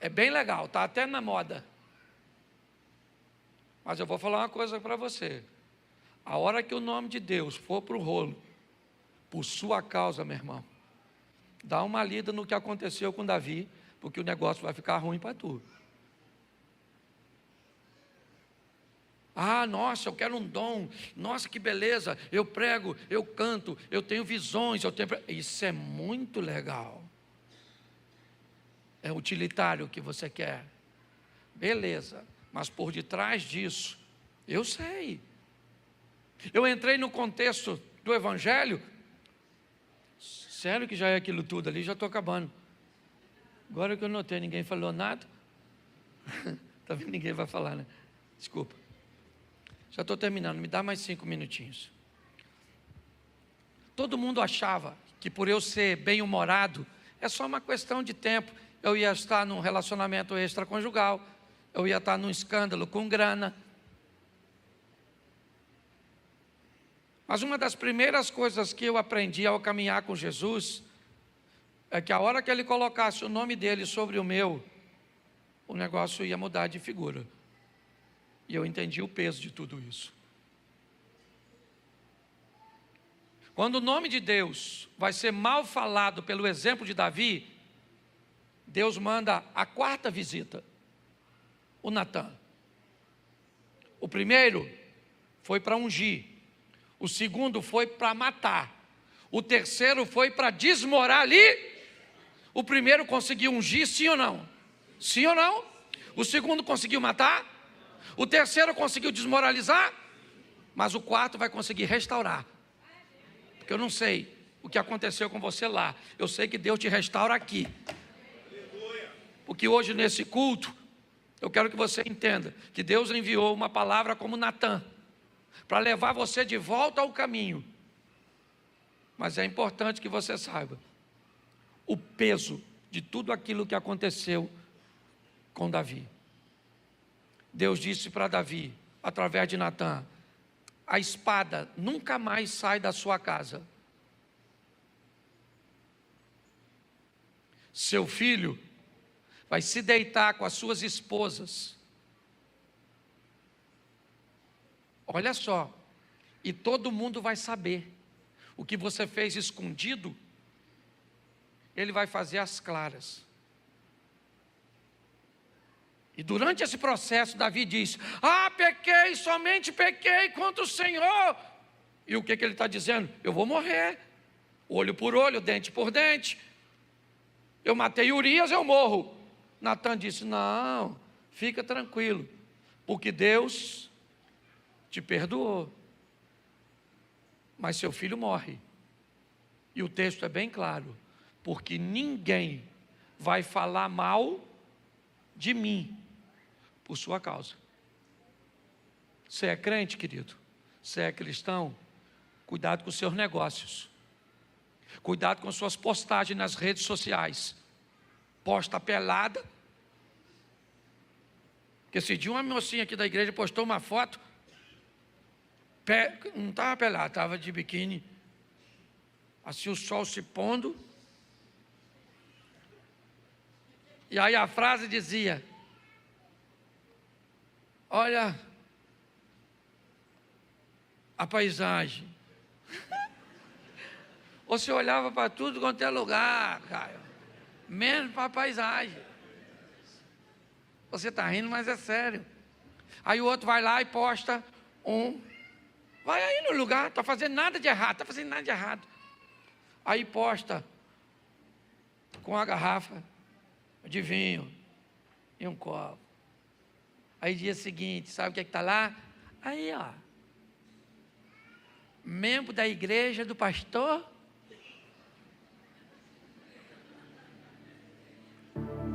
é bem legal, está até na moda. Mas eu vou falar uma coisa para você. A hora que o nome de Deus for para o rolo, por sua causa, meu irmão, dá uma lida no que aconteceu com Davi, porque o negócio vai ficar ruim para tu. Ah, nossa, eu quero um dom, nossa, que beleza, eu prego, eu canto, eu tenho visões, Isso é muito legal. É utilitário o que você quer. Beleza, mas por detrás disso, eu sei. Eu entrei no contexto do Evangelho, sério que já é aquilo tudo ali, já estou acabando. Agora que eu notei, ninguém falou nada. Tá vendo? Ninguém vai falar, né? Desculpa. Já estou terminando, me dá mais 5 minutinhos. Todo mundo achava que por eu ser bem-humorado, é só uma questão de tempo. Eu ia estar num relacionamento extraconjugal, eu ia estar num escândalo com grana. Mas uma das primeiras coisas que eu aprendi ao caminhar com Jesus, é que a hora que Ele colocasse o nome dele sobre o meu, o negócio ia mudar de figura. E eu entendi o peso de tudo isso. Quando o nome de Deus vai ser mal falado pelo exemplo de Davi, Deus manda a 4ª visita, o Natã. O primeiro foi para ungir, o segundo foi para matar, o terceiro foi para desmorar ali. O primeiro conseguiu ungir, sim ou não? Sim ou não? O segundo conseguiu matar, o terceiro conseguiu desmoralizar, mas o quarto vai conseguir restaurar. Porque eu não sei o que aconteceu com você lá, eu sei que Deus te restaura aqui. Porque hoje nesse culto, eu quero que você entenda que Deus enviou uma palavra como Natã, para levar você de volta ao caminho. Mas é importante que você saiba o peso de tudo aquilo que aconteceu com Davi. Deus disse para Davi, através de Natã: a espada nunca mais sai da sua casa. Seu filho vai se deitar com as suas esposas. Olha só, e todo mundo vai saber. O que você fez escondido, ele vai fazer às claras. E durante esse processo, Davi diz: pequei, somente pequei contra o Senhor. E o que ele está dizendo? Eu vou morrer, olho por olho, dente por dente. Eu matei Urias, eu morro. Natã disse: não, fica tranquilo, porque Deus te perdoou, mas seu filho morre. E o texto é bem claro: porque ninguém vai falar mal de mim por sua causa. Você é crente, querido? Você é cristão? Cuidado com os seus negócios, cuidado com suas postagens nas redes sociais. Posta pelada, porque esse dia uma mocinha aqui da igreja postou uma foto, não estava pelada, estava de biquíni, assim o sol se pondo, e aí a frase dizia: olha a paisagem. Você olhava para tudo quanto é lugar, Caio, menos para a paisagem. Você está rindo, mas é sério. Aí o outro vai lá e posta vai aí no lugar, está fazendo nada de errado, Aí posta com a garrafa de vinho e um copo. Aí dia seguinte, sabe o que está lá? Aí, ó, membro da igreja do pastor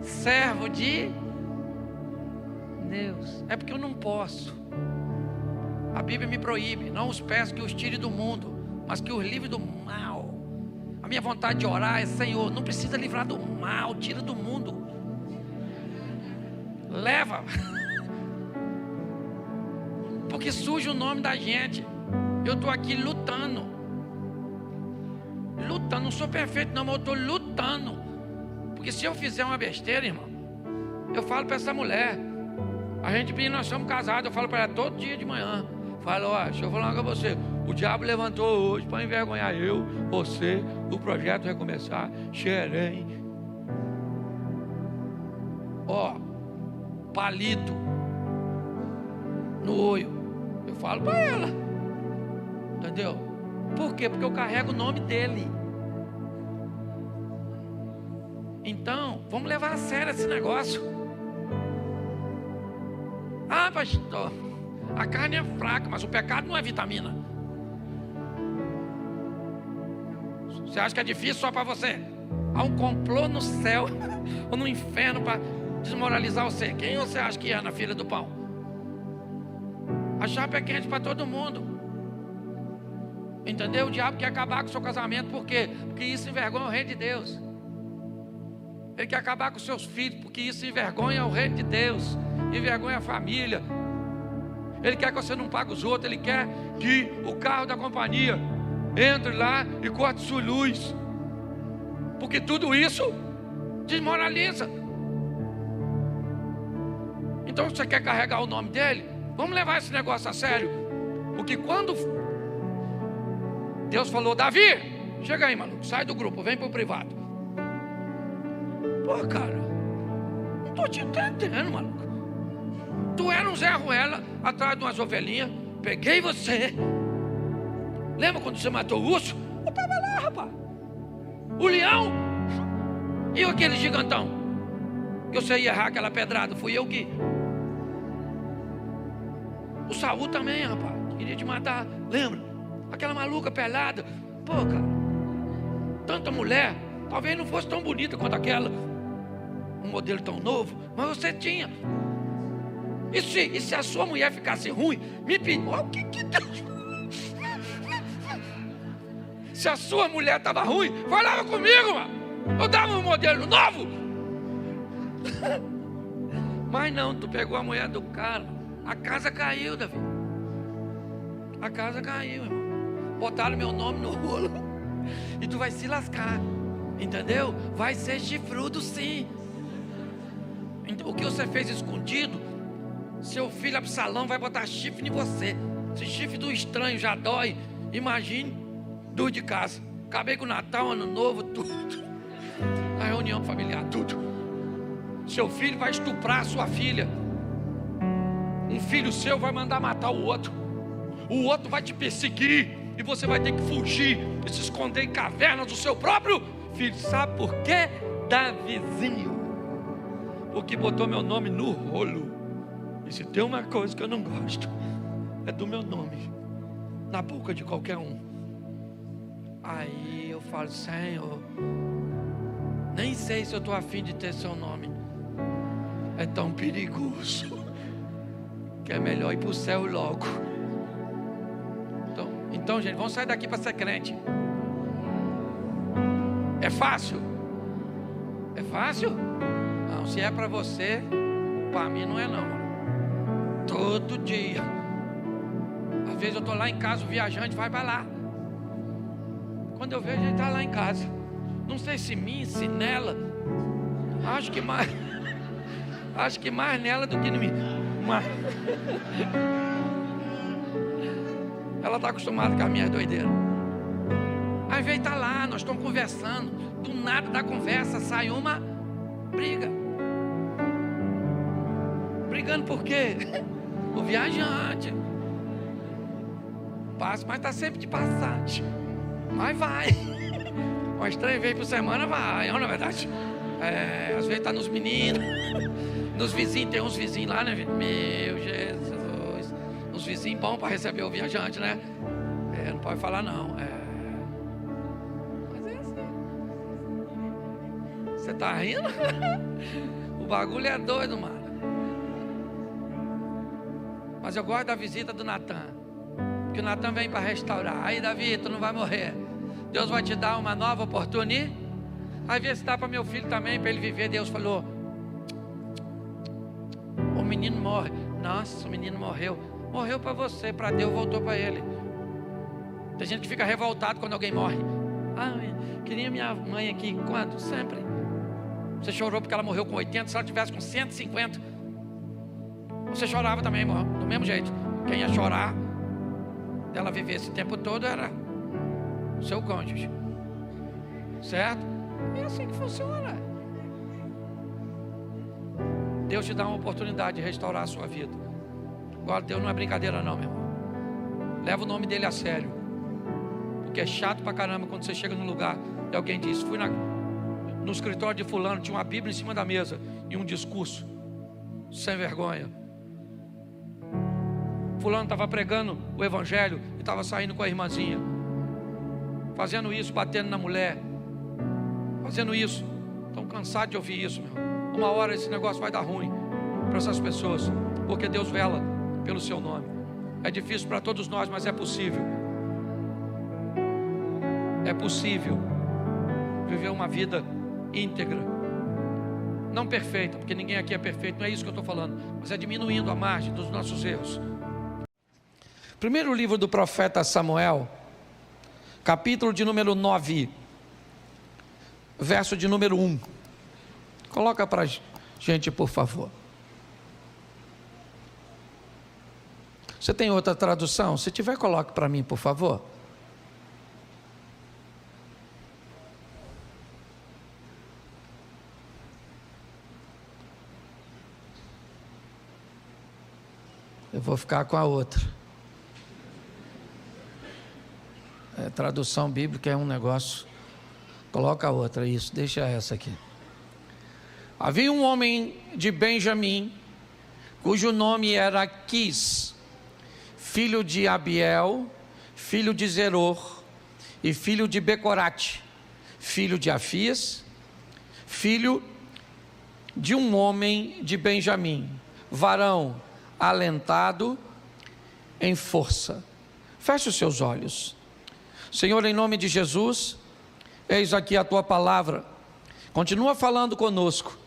servo de Deus. É porque eu não posso. A Bíblia me proíbe: não os peço que os tire do mundo, mas que os livre do mal. A minha vontade de orar é: Senhor, não precisa livrar do mal, tira do mundo, leva. Porque suja o nome da gente. Eu estou aqui lutando, não sou perfeito não, mas eu estou lutando. Porque se eu fizer uma besteira, irmão, eu falo para essa mulher, nós somos casados, eu falo para ela todo dia de manhã, falo: ó, deixa eu falar com você, o diabo levantou hoje para envergonhar você, o projeto Recomeçar, Xerém. palito no olho. Eu falo para ela, entendeu? Por quê? Porque eu carrego o nome dele. Então, vamos levar a sério esse negócio. Ah, pastor, a carne é fraca, mas o pecado não é vitamina. Você acha que é difícil só para você? Há um complô no céu ou no inferno para desmoralizar você. Quem você acha que é na fila do pão? A chapa é quente para todo mundo. Entendeu? O diabo quer acabar com o seu casamento. Por quê? Porque isso envergonha o reino de Deus. Ele quer acabar com os seus filhos, porque isso envergonha o reino de Deus, envergonha a família. Ele quer que você não pague os outros. Ele quer que o carro da companhia entre lá e corte sua luz, porque tudo isso desmoraliza. Então você quer carregar o nome dele? Vamos levar esse negócio a sério. Porque quando Deus falou, Davi, chega aí, maluco, sai do grupo, vem pro privado. Pô, cara, não tô te entendendo, maluco. Tu era um Zé Ruela atrás de umas ovelhinhas. Peguei você. Lembra quando você matou o urso? Eu estava lá, rapaz. O leão. E aquele gigantão que você ia errar aquela pedrada? Fui eu que. O Saul também, rapaz. Queria te matar. Lembra? Aquela maluca pelada. Pô, cara. Tanta mulher. Talvez não fosse tão bonita quanto aquela. Um modelo tão novo. Mas você tinha. E se a sua mulher ficasse ruim? Me pediu. O que Deus... Se a sua mulher estava ruim, falava comigo, mano. Eu dava um modelo novo. Mas não, tu pegou a mulher do cara. A casa caiu, Davi. A casa caiu, irmão. Botaram meu nome no rolo. E tu vai se lascar. Entendeu? Vai ser chifrudo, sim. O que você fez escondido, seu filho Absalão vai botar chifre em você. Esse chifre do estranho já dói. Imagine. Tudo de casa. Acabei com o Natal, Ano Novo, tudo. A reunião familiar, tudo. Seu filho vai estuprar a sua filha. Um filho seu vai mandar matar o outro. O outro vai te perseguir. E você vai ter que fugir e se esconder em cavernas do seu próprio filho. Sabe por quê? Davizinho. Porque botou meu nome no rolo. E se tem uma coisa que eu não gosto, é do meu nome na boca de qualquer um. Aí eu falo, Senhor, nem sei se eu estou afim de ter seu nome. É tão perigoso que é melhor ir para o céu logo. Então, gente, vamos sair daqui para ser crente. É fácil? É fácil? Não, se é para você, para mim não é não. Todo dia. Às vezes eu estou lá em casa, o viajante vai para lá. Quando eu vejo, ele está lá em casa. Não sei se mim, se nela. Acho que mais nela do que em mim. Mas... ela está acostumada com as minhas doideiras. Às vezes está lá, nós estamos conversando. Do nada da conversa sai uma briga. Brigando por quê? O viajante. Passa, mas está sempre de passagem. Mas vai. Umas 3 vezes por semana vai, não é verdade? Às vezes está nos meninos, nos vizinhos, tem uns vizinhos lá, né? Meu Jesus. Uns vizinhos bons para receber o viajante, né? Não pode falar não. Mas é assim. Você está rindo? O bagulho é doido, mano. Mas eu gosto da visita do Natan. Porque o Natan vem para restaurar. Aí, Davi, tu não vai morrer. Deus vai te dar uma nova oportunidade. Aí vê se dá para meu filho também, para ele viver. Deus falou, o menino morre. Nossa, o menino morreu. Morreu para você, para Deus voltou para ele. Tem gente que fica revoltado quando alguém morre. Ah, queria minha mãe aqui. Quando? Sempre. Você chorou porque ela morreu com 80. Se ela tivesse com 150, você chorava também, irmão. Do mesmo jeito. Quem ia chorar dela viver esse tempo todo era o seu cônjuge. Certo? É assim que funciona. Deus te dá uma oportunidade de restaurar a sua vida. Agora, Deus não é brincadeira não, meu irmão. Leva o nome dele a sério. Porque é chato pra caramba quando você chega num lugar e alguém diz: fui no escritório de fulano, tinha uma Bíblia em cima da mesa e um discurso sem vergonha. Fulano estava pregando o evangelho e estava saindo com a irmãzinha, fazendo isso, batendo na mulher, fazendo isso. Estão cansados de ouvir isso, meu. Uma hora esse negócio vai dar ruim para essas pessoas, porque Deus vela pelo seu nome. É difícil para todos nós, mas é possível. É possível viver uma vida íntegra, não perfeita, porque ninguém aqui é perfeito, não é isso que eu estou falando, mas é diminuindo a margem dos nossos erros. Primeiro livro do profeta Samuel, capítulo de número 9, verso de número 1. Coloca para a gente, por favor. Você tem outra tradução? Se tiver, coloque para mim, por favor. Eu vou ficar com a outra. Tradução bíblica é um negócio. Coloca a outra, isso, deixa essa aqui. Havia um homem de Benjamim, cujo nome era Quis, filho de Abiel, filho de Zeror, e filho de Becorate, filho de Afias, filho de um homem de Benjamim, varão alentado em força. Feche os seus olhos. Senhor, em nome de Jesus, eis aqui a tua palavra. Continua falando conosco.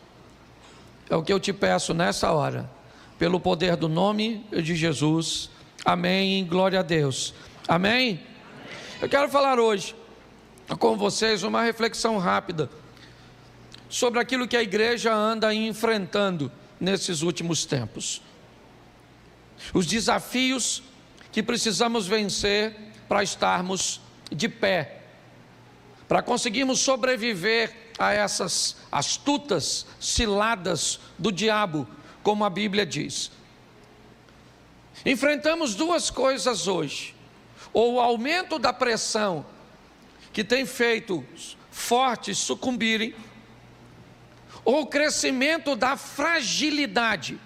É o que eu te peço nessa hora, pelo poder do nome de Jesus. Amém. Glória a Deus. Amém. Eu quero falar hoje com vocês uma reflexão rápida sobre aquilo que a igreja anda enfrentando nesses últimos tempos. Os desafios que precisamos vencer para estarmos de pé, para conseguirmos sobreviver a essas astutas ciladas do diabo, como a Bíblia diz. Enfrentamos duas coisas hoje: ou o aumento da pressão, que tem feito fortes sucumbirem, ou o crescimento da fragilidade,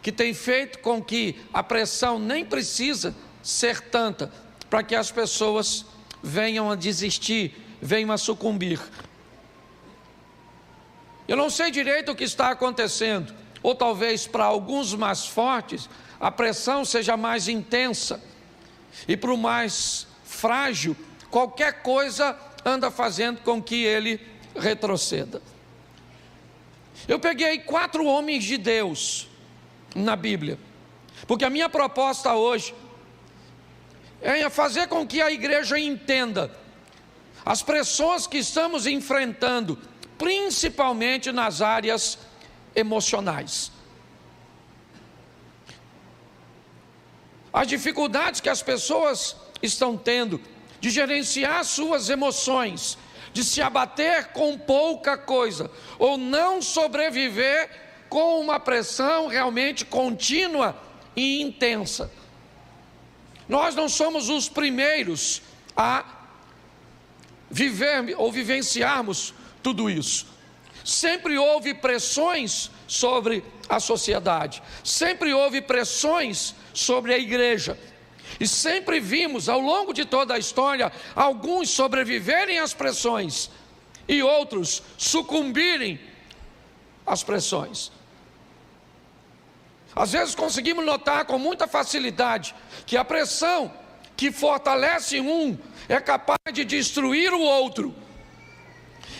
que tem feito com que a pressão nem precisa ser tanta, para que as pessoas venham a desistir, venham a sucumbir. Eu não sei direito o que está acontecendo, ou talvez para alguns mais fortes, a pressão seja mais intensa, e para o mais frágil, qualquer coisa anda fazendo com que ele retroceda. Eu peguei 4 homens de Deus na Bíblia, porque a minha proposta hoje é fazer com que a igreja entenda as pressões que estamos enfrentando, principalmente nas áreas emocionais. As dificuldades que as pessoas estão tendo de gerenciar suas emoções, de se abater com pouca coisa, ou não sobreviver com uma pressão realmente contínua e intensa. Nós não somos os primeiros a viver ou vivenciarmos tudo isso. Sempre houve pressões sobre a sociedade, sempre houve pressões sobre a igreja, e sempre vimos ao longo de toda a história alguns sobreviverem às pressões e outros sucumbirem às pressões. Às vezes conseguimos notar com muita facilidade que a pressão que fortalece um é capaz de destruir o outro.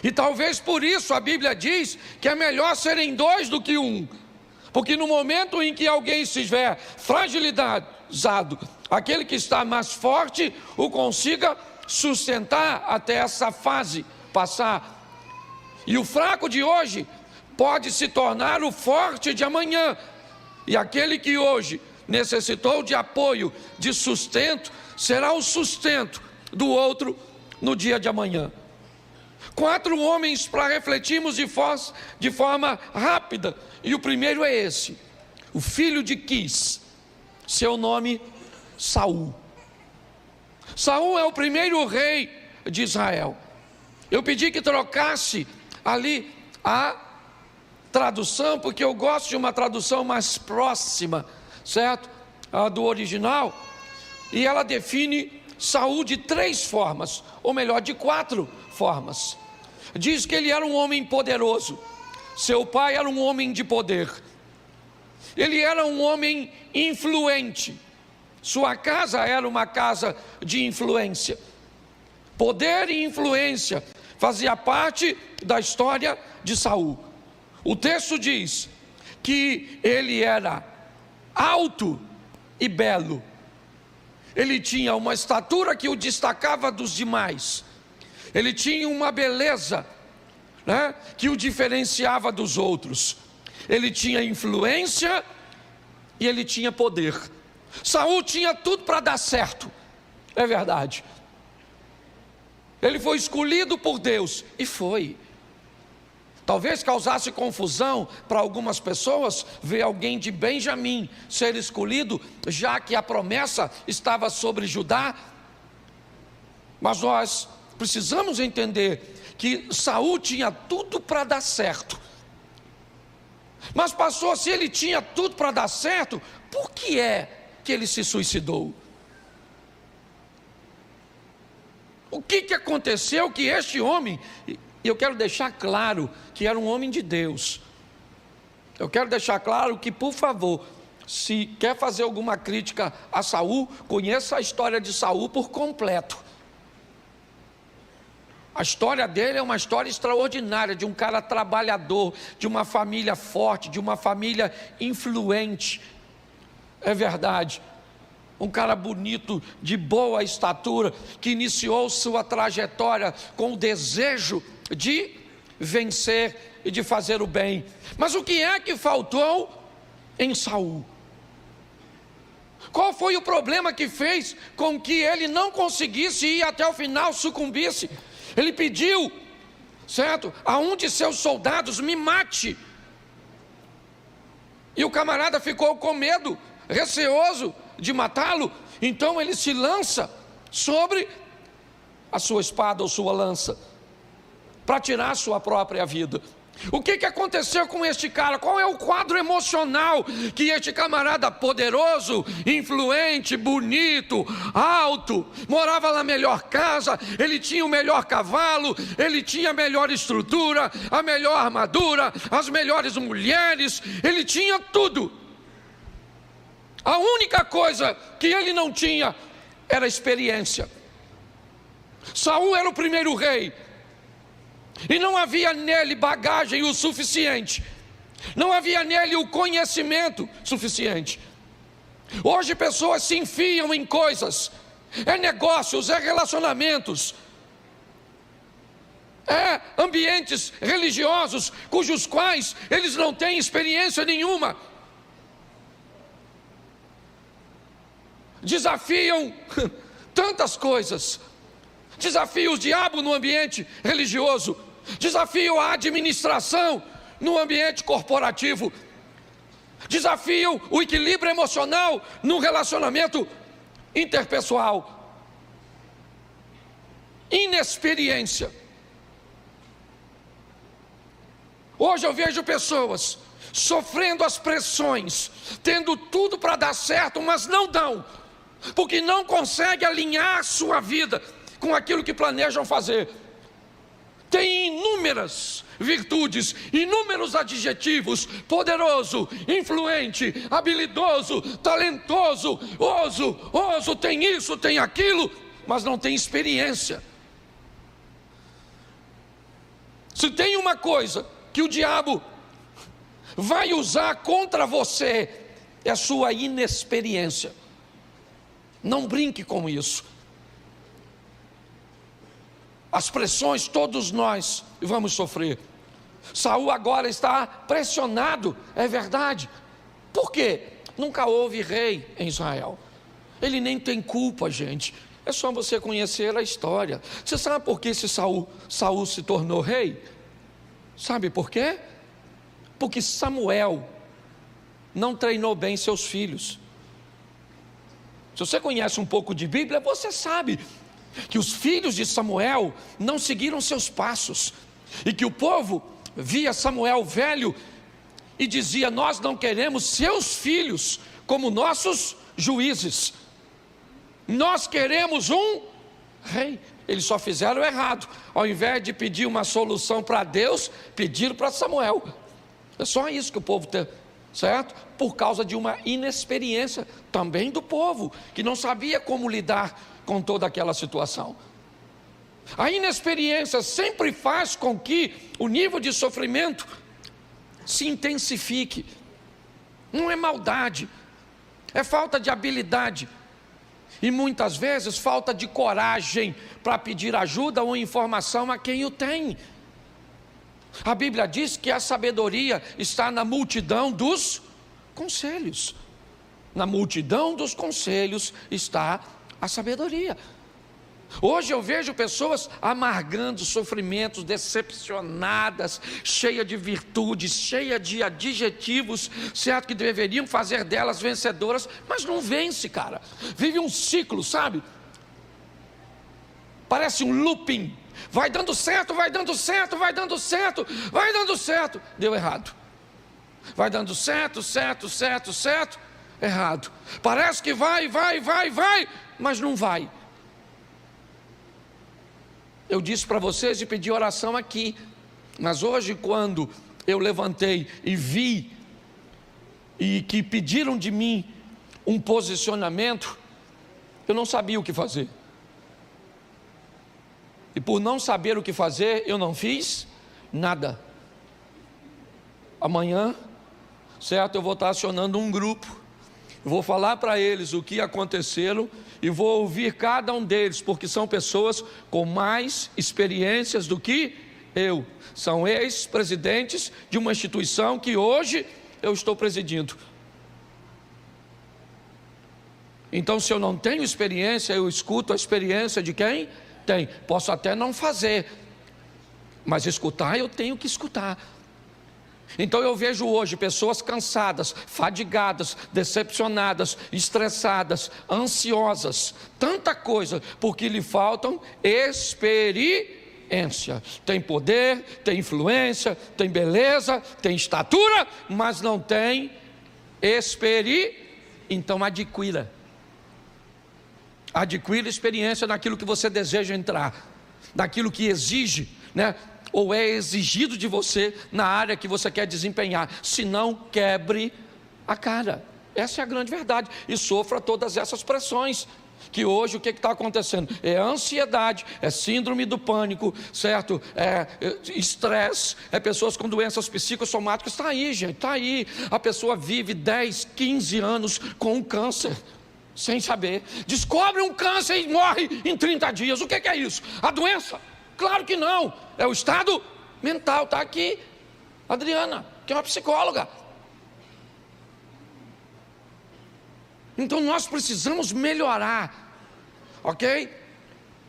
E talvez por isso a Bíblia diz que é melhor serem 2 do que 1. Porque no momento em que alguém estiver fragilizado, aquele que está mais forte o consiga sustentar até essa fase passar. E o fraco de hoje pode se tornar o forte de amanhã. E aquele que hoje necessitou de apoio, de sustento, será o sustento do outro no dia de amanhã. 4 homens para refletirmos de forma rápida. E o primeiro é esse: o filho de Quis, seu nome Saul. Saul é o primeiro rei de Israel. Eu pedi que trocasse ali a tradução, porque eu gosto de uma tradução mais próxima, certo? A do original. E ela define Saul de 3 formas, ou melhor, de 4 formas. Diz que ele era um homem poderoso. Seu pai era um homem de poder. Ele era um homem influente. Sua casa era uma casa de influência. Poder e influência fazia parte da história de Saul. O texto diz que ele era alto e belo. Ele tinha uma estatura que o destacava dos demais. Ele tinha uma beleza, né, que o diferenciava dos outros. Ele tinha influência e ele tinha poder. Saul tinha tudo para dar certo, é verdade. Ele foi escolhido por Deus, e foi. Talvez causasse confusão para algumas pessoas ver alguém de Benjamim ser escolhido, já que a promessa estava sobre Judá. Mas nós precisamos entender que Saul tinha tudo para dar certo. Mas pastor, se ele tinha tudo para dar certo, por que é que ele se suicidou? O que aconteceu que este homem, e eu quero deixar claro que era um homem de Deus. Eu quero deixar claro que, por favor, se quer fazer alguma crítica a Saul, conheça a história de Saul por completo. A história dele é uma história extraordinária, de um cara trabalhador, de uma família forte, de uma família influente. É verdade. Um cara bonito, de boa estatura, que iniciou sua trajetória com o desejo de vencer e de fazer o bem. Mas o que é que faltou em Saul? Qual foi o problema que fez com que ele não conseguisse ir até o final, sucumbisse? Ele pediu, certo, a um de seus soldados: me mate. E o camarada ficou com medo, receoso de matá-lo. Então ele se lança sobre a sua espada ou sua lança para tirar a sua própria vida. O que aconteceu com este cara? Qual é o quadro emocional que este camarada poderoso, influente, bonito, alto, morava na melhor casa, ele tinha o melhor cavalo, ele tinha a melhor estrutura, a melhor armadura, as melhores mulheres, ele tinha tudo. A única coisa que ele não tinha era experiência. Saul era o primeiro rei, e não havia nele bagagem o suficiente, não havia nele o conhecimento suficiente. Hoje pessoas se enfiam em coisas, é negócios, é relacionamentos, é ambientes religiosos, cujos quais eles não têm experiência nenhuma. Desafiam tantas coisas, desafia o diabo no ambiente religioso, desafia a administração no ambiente corporativo, desafia o equilíbrio emocional no relacionamento interpessoal. Inexperiência. Hoje eu vejo pessoas sofrendo as pressões, tendo tudo para dar certo, mas não dão, porque não conseguem alinhar sua vida com aquilo que planejam fazer. Tem inúmeras virtudes, inúmeros adjetivos: poderoso, influente, habilidoso, talentoso, oso, tem isso, tem aquilo, mas não tem experiência. Se tem uma coisa que o diabo vai usar contra você, é a sua inexperiência. Não brinque com isso. As pressões todos nós vamos sofrer. Saul agora está pressionado, é verdade. Por quê? Nunca houve rei em Israel. Ele nem tem culpa, gente. É só você conhecer a história. Você sabe por que esse Saul se tornou rei? Sabe por quê? Porque Samuel não treinou bem seus filhos. Se você conhece um pouco de Bíblia, você sabe que os filhos de Samuel não seguiram seus passos, e que o povo via Samuel velho e dizia: nós não queremos seus filhos como nossos juízes, nós queremos um rei. Eles só fizeram errado. Ao invés de pedir uma solução para Deus, pediram para Samuel. É só isso que o povo tem, certo? Por causa de uma inexperiência também do povo, que não sabia como lidar com toda aquela situação. A inexperiência sempre faz com que o nível de sofrimento se intensifique. Não é maldade, é falta de habilidade, e muitas vezes falta de coragem para pedir ajuda ou informação a quem o tem. A Bíblia diz que a sabedoria está na multidão dos conselhos. Na multidão dos conselhos está a sabedoria. Hoje eu vejo pessoas amargando sofrimentos, decepcionadas, cheia de virtudes, cheia de adjetivos, certo, que deveriam fazer delas vencedoras, mas não vence, cara. Vive um ciclo, sabe? Parece um looping. Vai dando certo, vai dando certo, vai dando certo, vai dando certo. Deu errado. Vai dando certo, errado. Parece que vai, mas não vai. Eu disse para vocês e pedi oração aqui, mas hoje, quando eu levantei e vi, e que pediram de mim um posicionamento, eu não sabia o que fazer. E por não saber o que fazer, eu não fiz nada. Amanhã, certo, eu vou estar acionando um grupo, eu vou falar para eles o que aconteceram, e vou ouvir cada um deles, porque são pessoas com mais experiências do que eu. São ex-presidentes de uma instituição que hoje eu estou presidindo. Então, se eu não tenho experiência, eu escuto a experiência de quem tem. Posso até não fazer, mas escutar eu tenho que escutar. Então eu vejo hoje pessoas cansadas, fadigadas, decepcionadas, estressadas, ansiosas, tanta coisa, porque lhe faltam experiência. Tem poder, tem influência, tem beleza, tem estatura, mas não tem experiência. Então adquira experiência naquilo que você deseja entrar, naquilo que exige, né? Ou é exigido de você na área que você quer desempenhar. Se não, quebre a cara. Essa é a grande verdade. E sofra todas essas pressões. Que hoje o que está acontecendo? É ansiedade, é síndrome do pânico, certo? É estresse, é pessoas com doenças psicossomáticas. Está aí, gente, está aí. A pessoa vive 10, 15 anos com um câncer, sem saber. Descobre um câncer e morre em 30 dias. O que é isso? A doença? Claro que não, é o estado mental. Está aqui Adriana, que é uma psicóloga. Então nós precisamos melhorar, ok?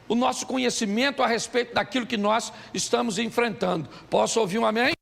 O nosso conhecimento a respeito daquilo que nós estamos enfrentando. Posso ouvir um amém?